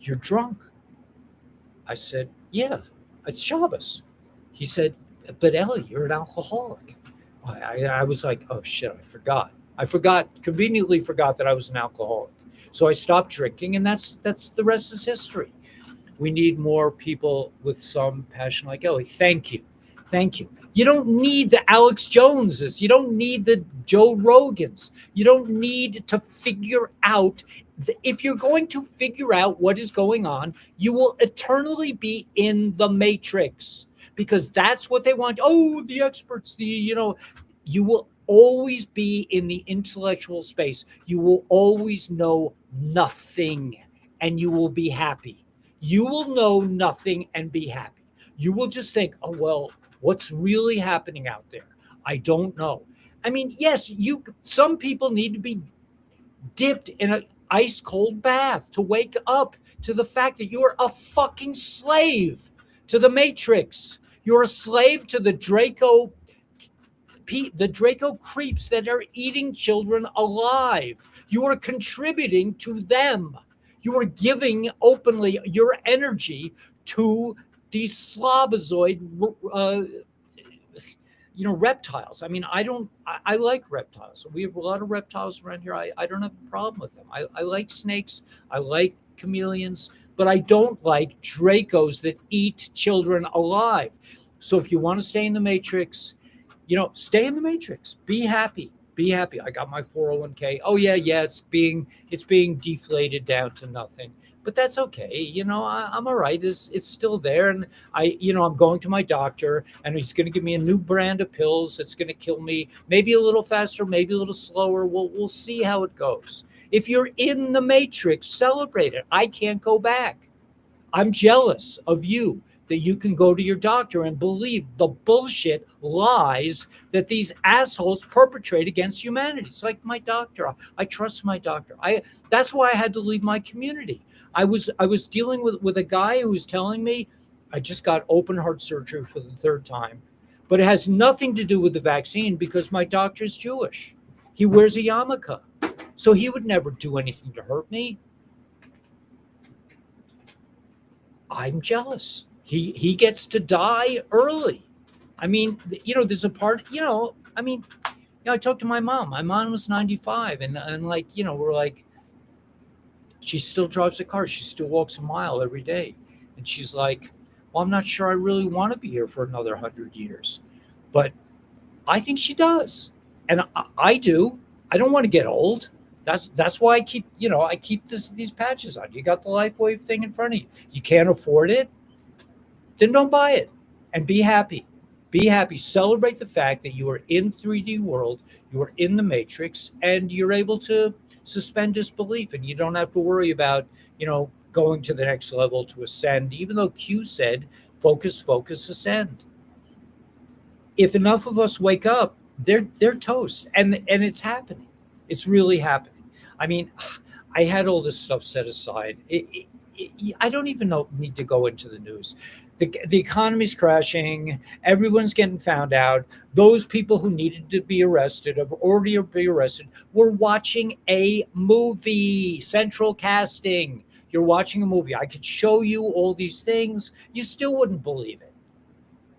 you're drunk. I said, yeah, it's Shabbos. He said, but Ellie, you're an alcoholic. I was like, oh shit, I conveniently forgot that I was an alcoholic. So I stopped drinking, and that's the rest is history. We need more people with some passion like Ellie. Thank you. You don't need the Alex Joneses. You don't need the Joe Rogans. You don't need to figure out. If you're going to figure out what is going on, you will eternally be in the matrix, because that's what they want. Oh, the experts, you will always be in the intellectual space. You will always know nothing, and you will be happy. You will know nothing and be happy. You will just think, oh, well, what's really happening out there? I don't know. I mean, yes, some people need to be dipped in an ice cold bath to wake up to the fact that you are a fucking slave to the matrix. You're a slave to the Draco creeps that are eating children alive. You are contributing to them. You are giving openly your energy to these slobozoid, reptiles. I mean, I like reptiles. We have a lot of reptiles around here. I don't have a problem with them. I like snakes. I like chameleons, but I don't like Dracos that eat children alive. So if you want to stay in the matrix, stay in the matrix. Be happy. I got my 401k. Oh yeah, it's being deflated down to nothing, but that's okay. I'm all right. It's still there, and I'm going to my doctor, and he's going to give me a new brand of pills that's going to kill me, maybe a little faster, maybe a little slower. We'll see how it goes. If you're in the matrix, celebrate it. I can't go back. I'm jealous of you that you can go to your doctor and believe the bullshit lies that these assholes perpetrate against humanity. It's like my doctor. I trust my doctor. That's why I had to leave my community. I was dealing with a guy who was telling me I just got open heart surgery for the third time, but it has nothing to do with the vaccine because my doctor's Jewish. He wears a yarmulke, so he would never do anything to hurt me. I'm jealous. He gets to die early. I mean, there's a part, I talked to my mom. My mom was 95 and like, we're like, she still drives a car. She still walks a mile every day. And she's like, well, I'm not sure I really want to be here for another 100 years. But I think she does. And I do. I don't want to get old. That's why I keep these patches on. You got the LifeWave thing in front of you. You can't afford it, then don't buy it and be happy. Be happy. Celebrate the fact that you are in 3D world, you are in the matrix, and you're able to suspend disbelief, and you don't have to worry about, going to the next level to ascend, even though Q said, focus, ascend. If enough of us wake up, they're toast. And it's happening. It's really happening. I mean, I had all this stuff set aside. I don't even need to go into the news. The economy's crashing. Everyone's getting found out. Those people who needed to be arrested have already been arrested. We're watching a movie, central casting. You're watching a movie. I could show you all these things. You still wouldn't believe it.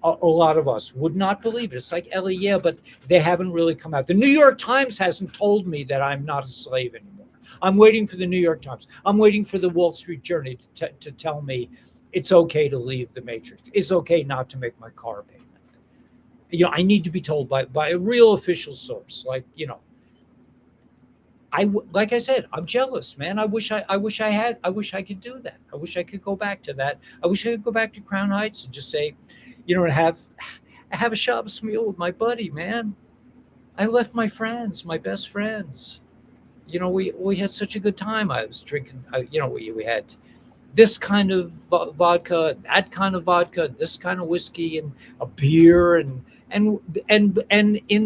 A lot of us would not believe it. It's like, Ellie, yeah, but they haven't really come out. The New York Times hasn't told me that I'm not a slave anymore. I'm waiting for the New York Times. I'm waiting for the Wall Street Journal to tell me it's okay to leave the matrix. It's okay not to make my car payment. I need to be told by a real official source. Like I said, I'm jealous, man. I wish I could do that. I wish I could go back to that. I wish I could go back to Crown Heights and just say, and have a Shabbos meal with my buddy, man. I left my friends, my best friends. We had such a good time. I was drinking, we had this kind of vodka, and that kind of vodka, and this kind of whiskey, and a beer, and in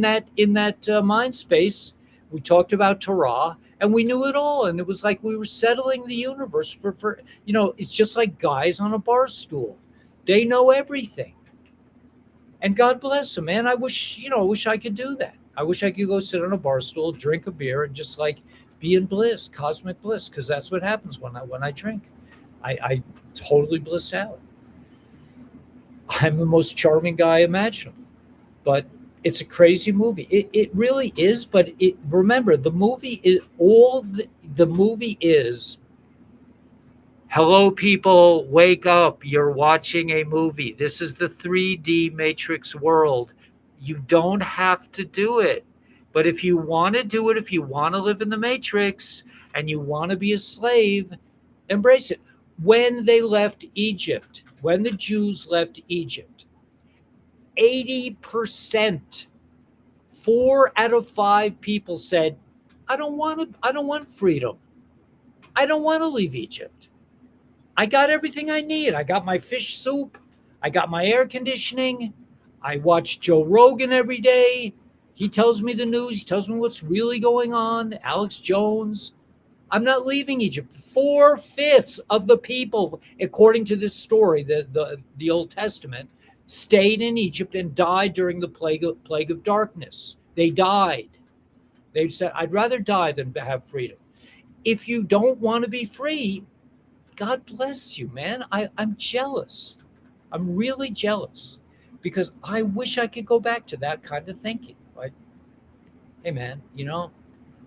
that mind space, we talked about Torah, and we knew it all, and it was like we were settling the universe for it's just like guys on a bar stool. They know everything. And God bless them, man. I wish I could do that. I wish I could go sit on a bar stool, drink a beer, and just like be in bliss, cosmic bliss, because that's what happens when I drink. I totally bliss out. I'm the most charming guy imaginable, but it's a crazy movie. It really is. But remember, the movie is the movie is. Hello, people, wake up. You're watching a movie. This is the 3D Matrix world. You don't have to do it. But if you want to do it, if you want to live in the Matrix and you want to be a slave, embrace it. When they left Egypt, when the Jews left Egypt, 80%, 4 out of 5 people said, I don't want freedom. I don't want to leave Egypt. I got everything I need. I got my fish soup. I got my air conditioning. I watch Joe Rogan every day. He tells me the news. He tells me what's really going on. Alex Jones. I'm not leaving Egypt. 4/5 of the people, according to this story, the Old Testament, stayed in Egypt and died during the plague of darkness. They died. They said, I'd rather die than have freedom. If you don't want to be free, God bless you, man. I'm jealous. I'm really jealous because I wish I could go back to that kind of thinking. Like, hey, man,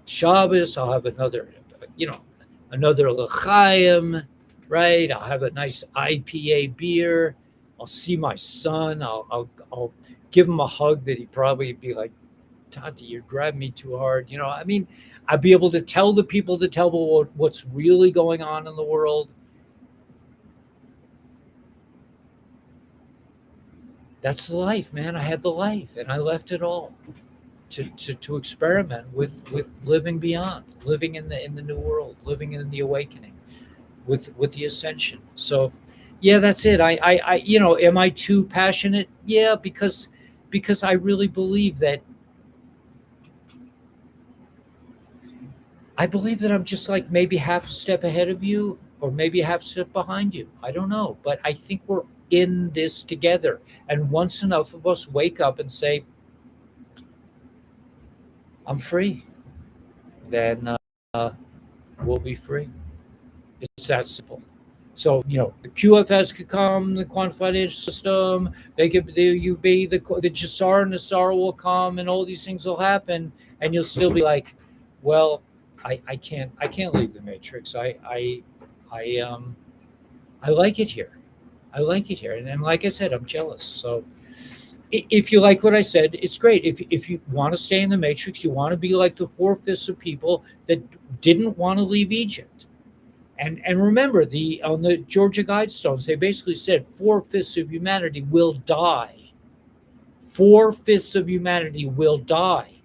Shabbos, I'll have another l'chaim, right? I'll have a nice IPA beer. I'll see my son. I'll give him a hug that he'd probably be like, Tati, you're grabbing me too hard. I'd be able to tell the people what's really going on in the world. That's the life, man. I had the life, and I left it all to experiment with living beyond, living in the new world, living in the awakening, with the ascension. So, Yeah, that's it. Am I too passionate? Yeah, because I really believe that I'm just like maybe half a step ahead of you or maybe half a step behind you. I don't know, but I think we're in this together. And once enough of us wake up and say, "I'm free," then we'll be free. It's that simple. So the QFS could come, the quantum financial system. They could you be the Jasar and Nassar will come, and all these things will happen, and you'll still be like, well, I can't leave the matrix. I like it here. I like it here, and like I said, I'm jealous. So if you like what I said, it's great. If you want to stay in the matrix, you want to be like the 4/5 of people that didn't want to leave Egypt. And remember, the on the Georgia Guidestones, they basically said 4/5 of humanity will die. 4/5 of humanity will die.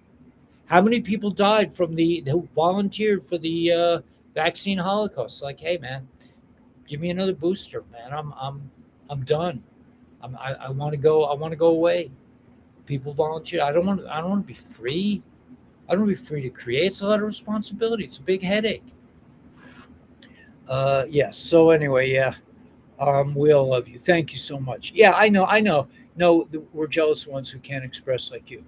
How many people died from who volunteered for the vaccine holocaust? Like, hey man, give me another booster, man. I'm done. I want to go. I want to go away. People volunteer. I don't want to be free. I don't want to be free to create. It's a lot of responsibility. It's a big headache. Yes. So anyway, yeah. We all love you. Thank you so much. Yeah, I know. I know. No, we're jealous ones who can't express like you.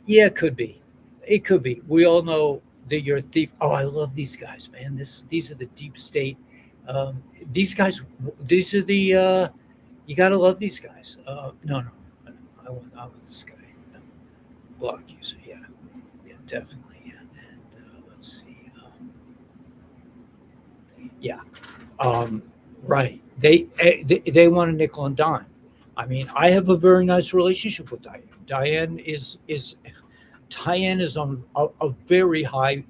Yeah, it could be. It could be. We all know that you're a thief. Oh, I love these guys, man. These are the deep state. Um, these guys. These are the. You gotta love these guys. No, no, no, no. I want this guy. No. Block user. Yeah, yeah, definitely. Yeah, and let's see. Yeah. Um, right. They want a nickel and dime. I mean, I have a very nice relationship with Diane. Diane is on a very high.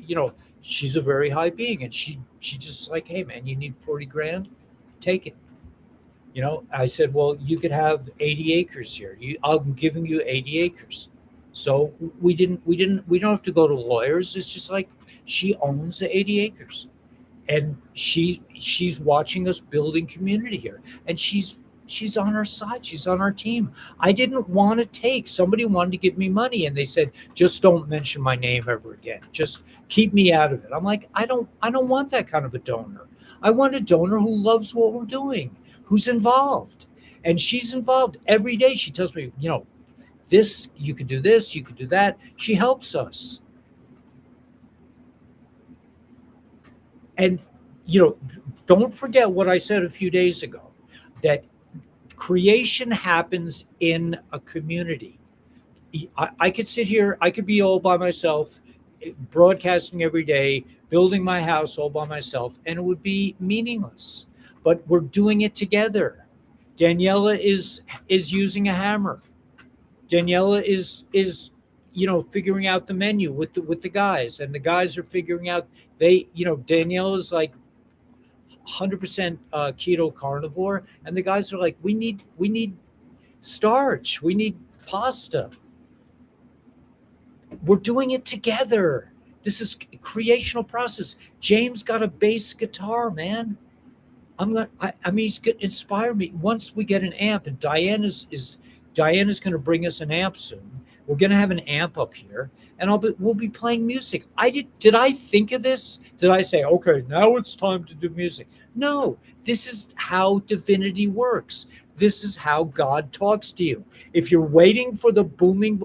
She's a very high being, and she just like, hey man, you need 40 grand, take it. I said, well, you could have 80 acres here. I'm giving you 80 acres. So we don't have to go to lawyers. It's just like she owns the 80 acres and she's watching us building community here, and she's on our side, she's on our team. I didn't want to take Somebody wanted to give me money, and they said, just don't mention my name ever again, just keep me out of it. I'm like, I don't want that kind of a donor. I want a donor who loves what we're doing, who's involved. And she's involved every day. She tells me, this, you could do this, you could do that. She helps us. And, don't forget what I said a few days ago, that creation happens in a community. I could sit here, I could be all by myself, broadcasting every day, building my house all by myself, and it would be meaningless. But we're doing it together. Daniela is using a hammer. Daniela is figuring out the menu with the guys, and the guys are figuring out. Daniela's like 100% keto carnivore, and the guys are like, we need starch, we need pasta. We're doing it together. This is creational process. James got a bass guitar, man. I mean, he's going to inspire me. Once we get an amp, and Diana's going to bring us an amp soon. We're going to have an amp up here, and we'll be playing music. Did I think of this? Did I say, okay, now it's time to do music? No, this is how divinity works. This is how God talks to you. If you're waiting for the booming,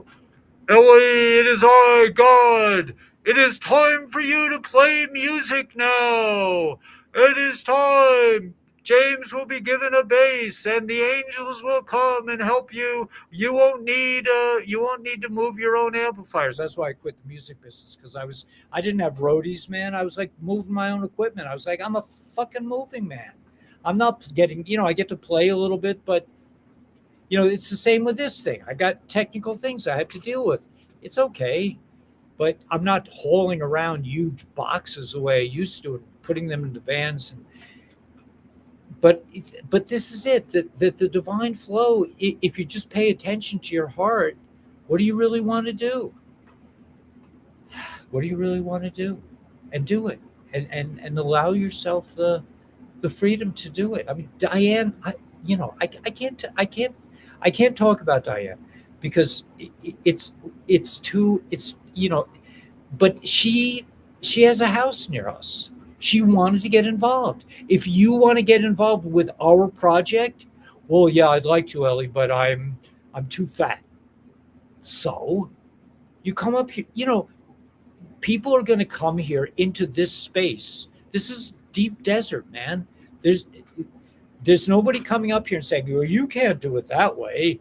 Ellie, it is I, God. It is time for you to play music now. It is time. James will be given a bass, and the angels will come and help you. You won't need to move your own amplifiers. That's why I quit the music business, because I didn't have roadies, man. I was like moving my own equipment. I was like, I'm a fucking moving man. I'm not getting, I get to play a little bit, but it's the same with this thing. I got technical things I have to deal with. It's okay, but I'm not hauling around huge boxes the way I used to, and putting them into vans. But this is it. That the divine flow. If you just pay attention to your heart, what do you really want to do? What do you really want to do? And do it, and allow yourself the the freedom to do it. I mean, Diane, I can't talk about Diane because it's too, but she has a house near us. She wanted to get involved. If you want to get involved with our project, well, yeah, I'd like to, Ellie, but I'm too fat. So you come up here, people are going to come here into this space. This is deep desert, man. There's there's nobody coming up here and saying, well, you can't do it that way.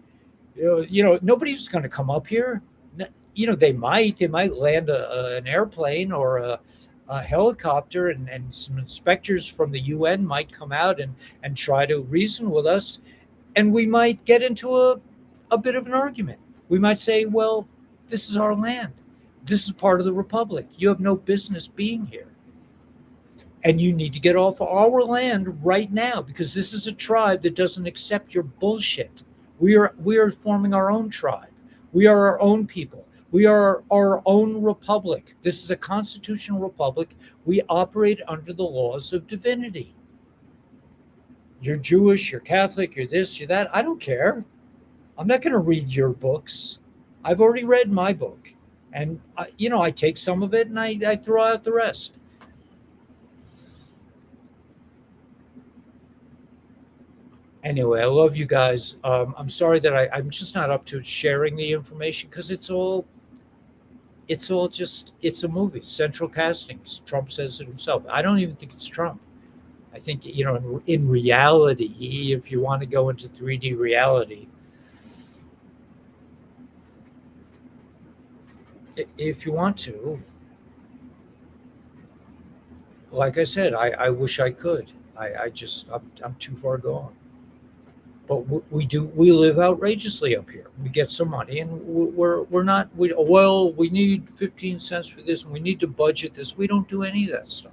Nobody's going to come up here. They might land an airplane or a helicopter, and some inspectors from the UN might come out and try to reason with us, and we might get into a bit of an argument. We might say, well, this is our land. This is part of the republic. You have no business being here. And you need to get off of our land right now, because this is a tribe that doesn't accept your bullshit. We are forming our own tribe. We are our own people. We are our own republic. This is a constitutional republic. We operate under the laws of divinity. You're Jewish, you're Catholic, you're this, you're that. I don't care. I'm not going to read your books. I've already read my book. And, I take some of it and I throw out the rest. Anyway, I love you guys. I'm sorry that I'm just not up to sharing the information, because it's all just, it's a movie, central casting. Trump says it himself. I don't even think it's Trump. I think, in reality, if you want to go into 3D reality, if you want to, like I said, I wish I could. I'm too far gone. But we live outrageously up here. We get some money, and we need 15 cents for this, and we need to budget this. We don't do any of that stuff.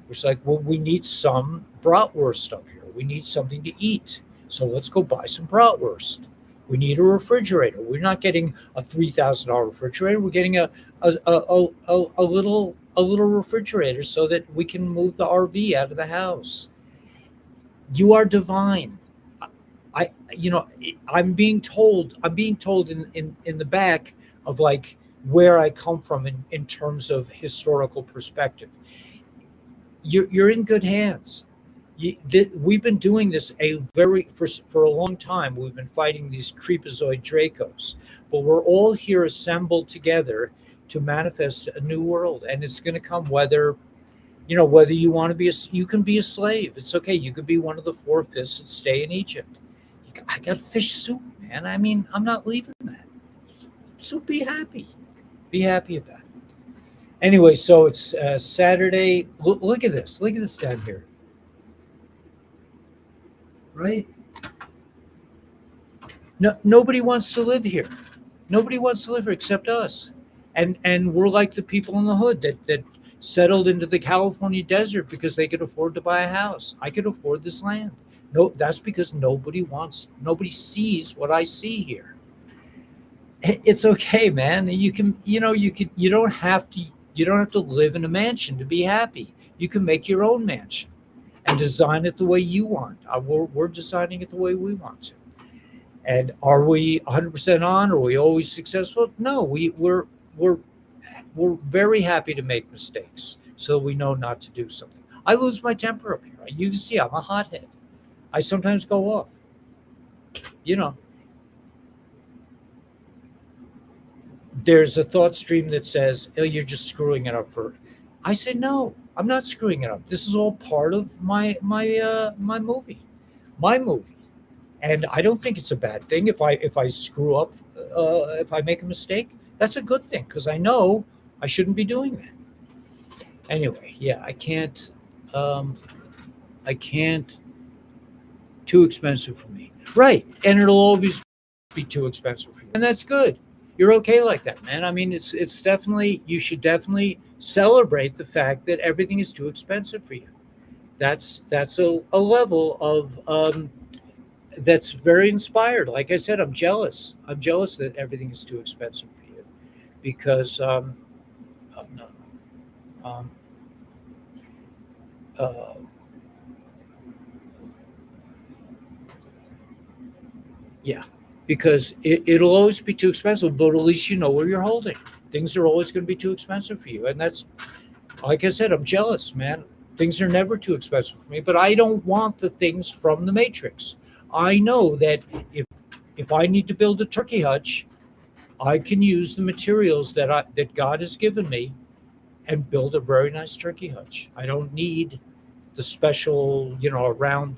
It's like, well, we need some bratwurst up here. We need something to eat. So let's go buy some bratwurst. We need a refrigerator. We're not getting a $3,000 refrigerator. We're getting a little refrigerator so that we can move the RV out of the house. You are divine. I'm being told in the back of, like, where I come from in terms of historical perspective. You're in good hands. We've been doing this for a long time. We've been fighting these creepazoid Dracos, but we're all here assembled together to manifest a new world, and it's going to come whether you want to be you can be a slave. It's okay. You could be one of the 4/5 and stay in Egypt. I got fish soup, man. I mean, I'm not leaving that. So be happy. Be happy about it. Anyway, so it's Saturday. Look at this. Look at this down here. Right? No, nobody wants to live here. Nobody wants to live here except us. And we're like the people in the hood that settled into the California desert because they could afford to buy a house. I could afford this land. No, that's because nobody sees what I see here. It's okay, man. You don't have to live in a mansion to be happy. You can make your own mansion and design it the way you want. We're designing it the way we want to. And are we 100% on? Are we always successful? No, we're very happy to make mistakes so we know not to do something. I lose my temper up here. You can see I'm a hothead. I sometimes go off. There's a thought stream that says, oh, you're just screwing it up for. I say, no, I'm not screwing it up. This is all part of my movie. My movie. And I don't think it's a bad thing if I screw up, if I make a mistake. That's a good thing, because I know I shouldn't be doing that. Anyway, yeah, I can't. Too expensive for me. Right. And it'll always be too expensive for you. And that's good. You're okay like that, man. I mean, it's definitely, you should definitely celebrate the fact that everything is too expensive for you. That's a level of that's very inspired. Like I said, I'm jealous. I'm jealous that everything is too expensive for you, because Yeah, because it'll always be too expensive, but at least you know where you're holding. Things are always going to be too expensive for you. And that's, like I said, I'm jealous, man. Things are never too expensive for me, but I don't want the things from the Matrix. I know that if I need to build a turkey hutch, I can use the materials that God has given me and build a very nice turkey hutch. I don't need the special, around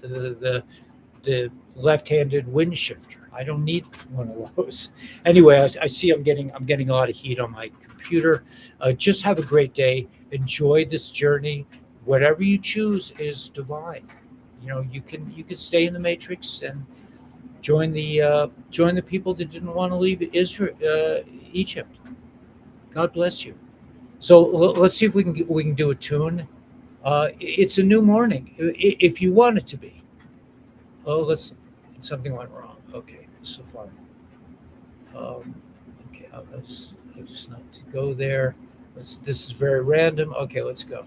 the left-handed wind shifter. I don't need one of those. Anyway, I see I'm getting a lot of heat on my computer. Just have a great day. Enjoy this journey. Whatever you choose is divine. You can stay in the Matrix and join the people that didn't want to leave Egypt. God bless you. So let's see if we can do a tune. It's a new morning, if you want it to be. Oh, something went wrong. Okay, so far. Okay, I'll just not to go there. This is very random. Okay, let's go.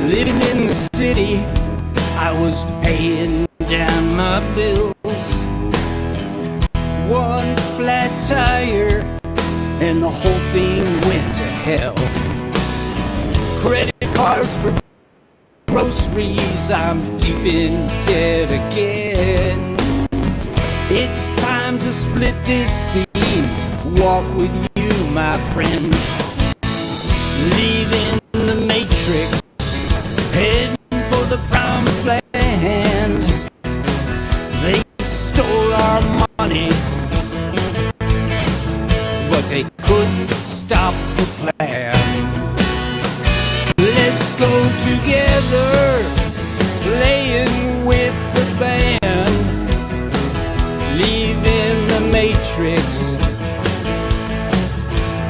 Living in the city, I was paying down my bills. One flat tire, and the whole thing went to hell. Credit cards for groceries, I'm deep in debt again. It's time to split this scene, walk with you, my friend. Leaving the Matrix, heading for the promised land. They stole our money, but they couldn't stop the plan. Let's go together, playing with the band. Leaving the Matrix,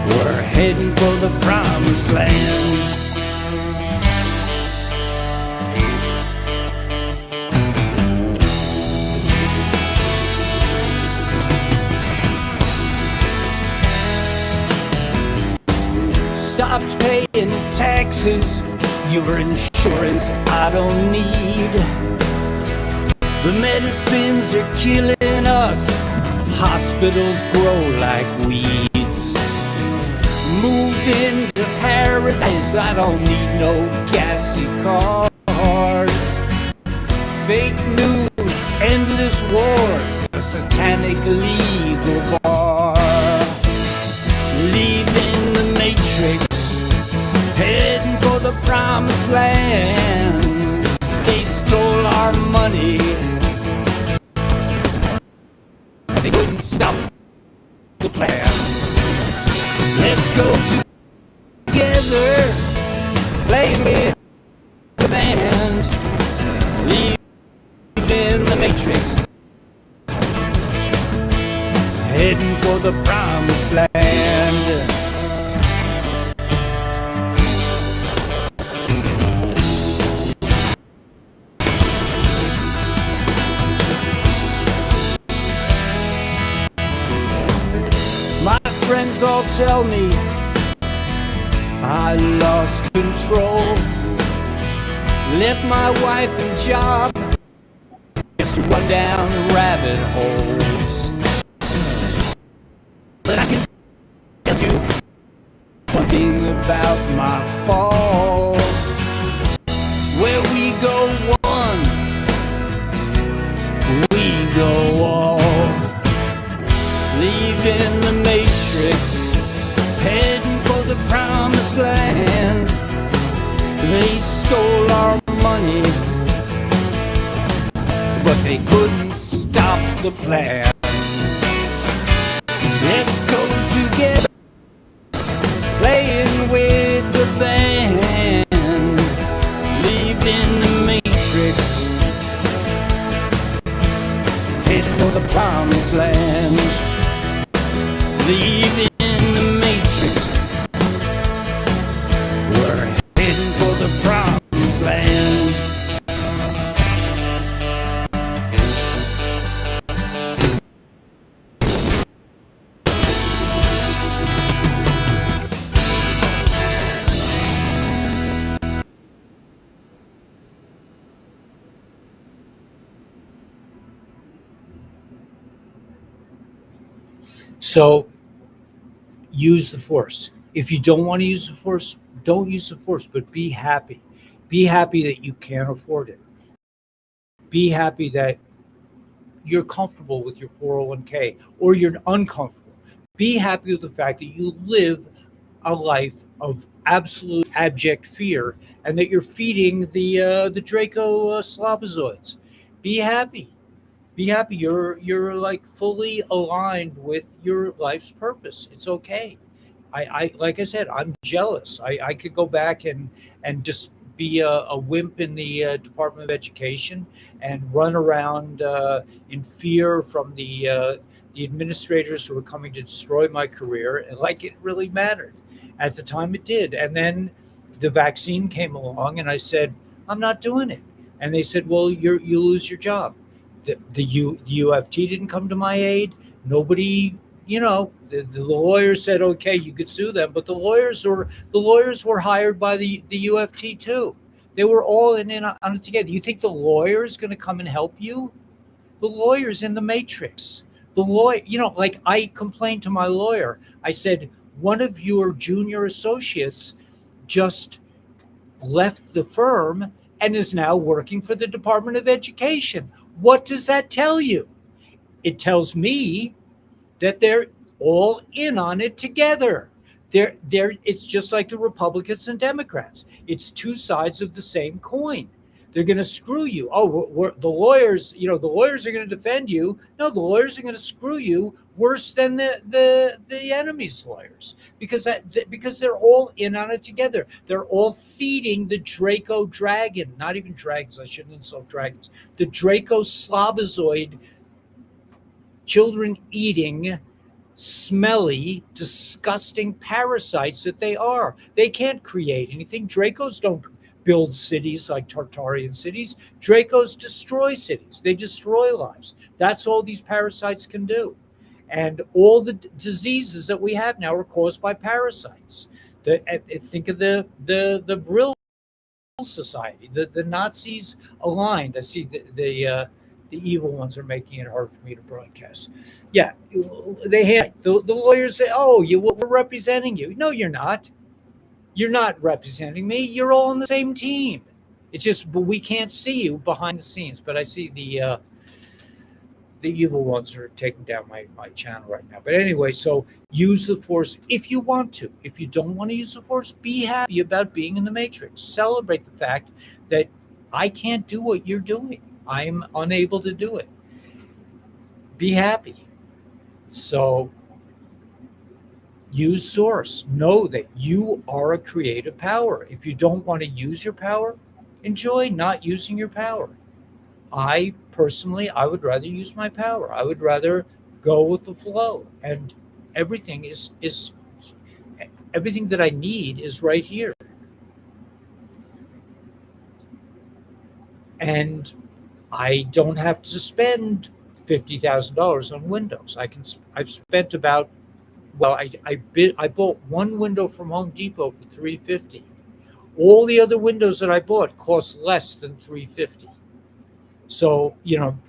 we're heading for the promised land. Stopped paying taxes, your insurance I don't need. The medicines are killing us, hospitals grow like weeds. Moved into paradise, I don't need no gassy cars. Fake news, endless wars, a satanic legal bar. Leaving the Matrix, heading for the promised land. They stole our money, they couldn't stop the plan. Let's go together, playing with the band. Leaving the Matrix, heading for the promised land. My friends all tell me I lost control, left my wife and job just to run down rabbit holes. But I can tell you one thing about my fall. Where we go one, we go all. Leaving the Matrix, heading for the promised land. They stole our money, but they couldn't stop the plan. Let's go together, playing with the band. Leaving the Matrix, heading for the promised land. Leaving the Matrix, we're heading for the promised land. So use the force. If you don't want to use the force, don't use the force, but be happy. Be happy that you can afford it. Be happy that you're comfortable with your 401k or you're uncomfortable. Be happy with the fact that you live a life of absolute abject fear and that you're feeding the Draco slobozoids. Be happy. Be happy. You're like fully aligned with your life's purpose. It's okay. I like I said, I'm jealous. I could go back and just be a wimp in the Department of Education and run around in fear from the administrators who were coming to destroy my career, and like it really mattered. At the time, it did. And then the vaccine came along, and I said, I'm not doing it. And they said, well, you lose your job. The UFT didn't come to my aid. Nobody, the lawyers said, okay, you could sue them, but the lawyers were hired by the UFT too. They were all in on it together. You think the lawyer is going to come and help you? The lawyer's in the matrix. The lawyer, like I complained to my lawyer. I said, one of your junior associates just left the firm and is now working for the Department of Education. What does that tell you? It tells me that they're all in on it together. It's just like the Republicans and Democrats. It's two sides of the same coin. They're going to screw you. Oh, the lawyers, the lawyers are going to defend you. No, the lawyers are going to screw you worse than the enemy's lawyers because they're all in on it together. They're all feeding the Draco dragon, not even dragons. I shouldn't insult dragons. The Draco slobozoid, children eating, smelly, disgusting parasites that they are. They can't create anything. Dracos don't build cities like Tartarian cities. Dracos destroy cities. They destroy lives. That's all these parasites can do. And all the diseases that we have now are caused by parasites. Think of the Vril Society. The Nazis aligned. I see the evil ones are making it hard for me to broadcast. Yeah, the lawyers say, "Oh, we're representing you." No, you're not. You're not representing me. You're all on the same team. It's just, but we can't see you behind the scenes. But I see the evil ones are taking down my channel right now. But anyway, so use the force if you want to. If you don't want to use the force, be happy about being in the matrix. Celebrate the fact that I can't do what you're doing. I'm unable to do it. Be happy. So use source. Know that you are a creative power. If you don't want to use your power, enjoy not using your power. I personally, I would rather use my power. I would rather go with the flow. And everything is everything that I need is right here. And I don't have to spend $50,000 on windows. I've spent about, well, I bought one window from Home Depot for $350. All the other windows that I bought cost less than $350. So,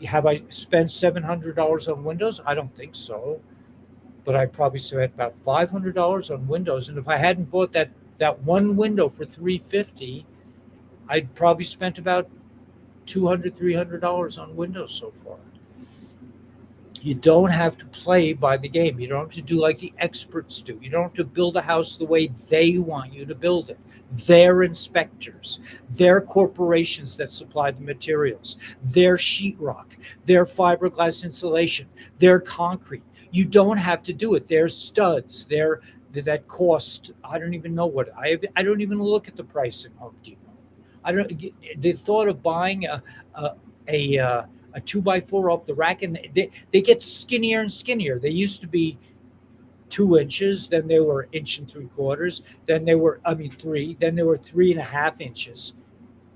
have I spent $700 on windows? I don't think so. But I probably spent about $500 on windows. And if I hadn't bought that one window for $350, I'd probably spent about $200, $300 on windows so far. You don't have to play by the game. You don't have to do like the experts do. You don't have to build a house the way they want you to build it. They're inspectors. They're corporations that supply the materials. They're sheetrock. They're fiberglass insulation. They're concrete. You don't have to do it. They're studs. That cost, I don't even know what, I don't even look at the price in Home Depot. The thought of buying a 2x4 off the rack, and they get skinnier and skinnier. They used to be 2 inches, then they were 1.75 inches, then they were 3, then they were 3.5 inches.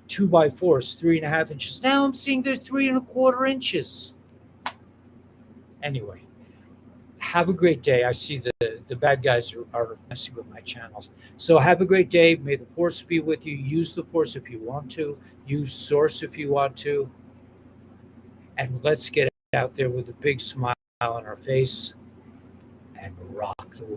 2x4s, 3.5 inches. Now I'm seeing they're 3.25 inches. Anyway, have a great day. I see the bad guys are messing with my channel. So have a great day. May the force be with you. Use the force if you want to. Use source if you want to. And let's get out there with a big smile on our face rock the world.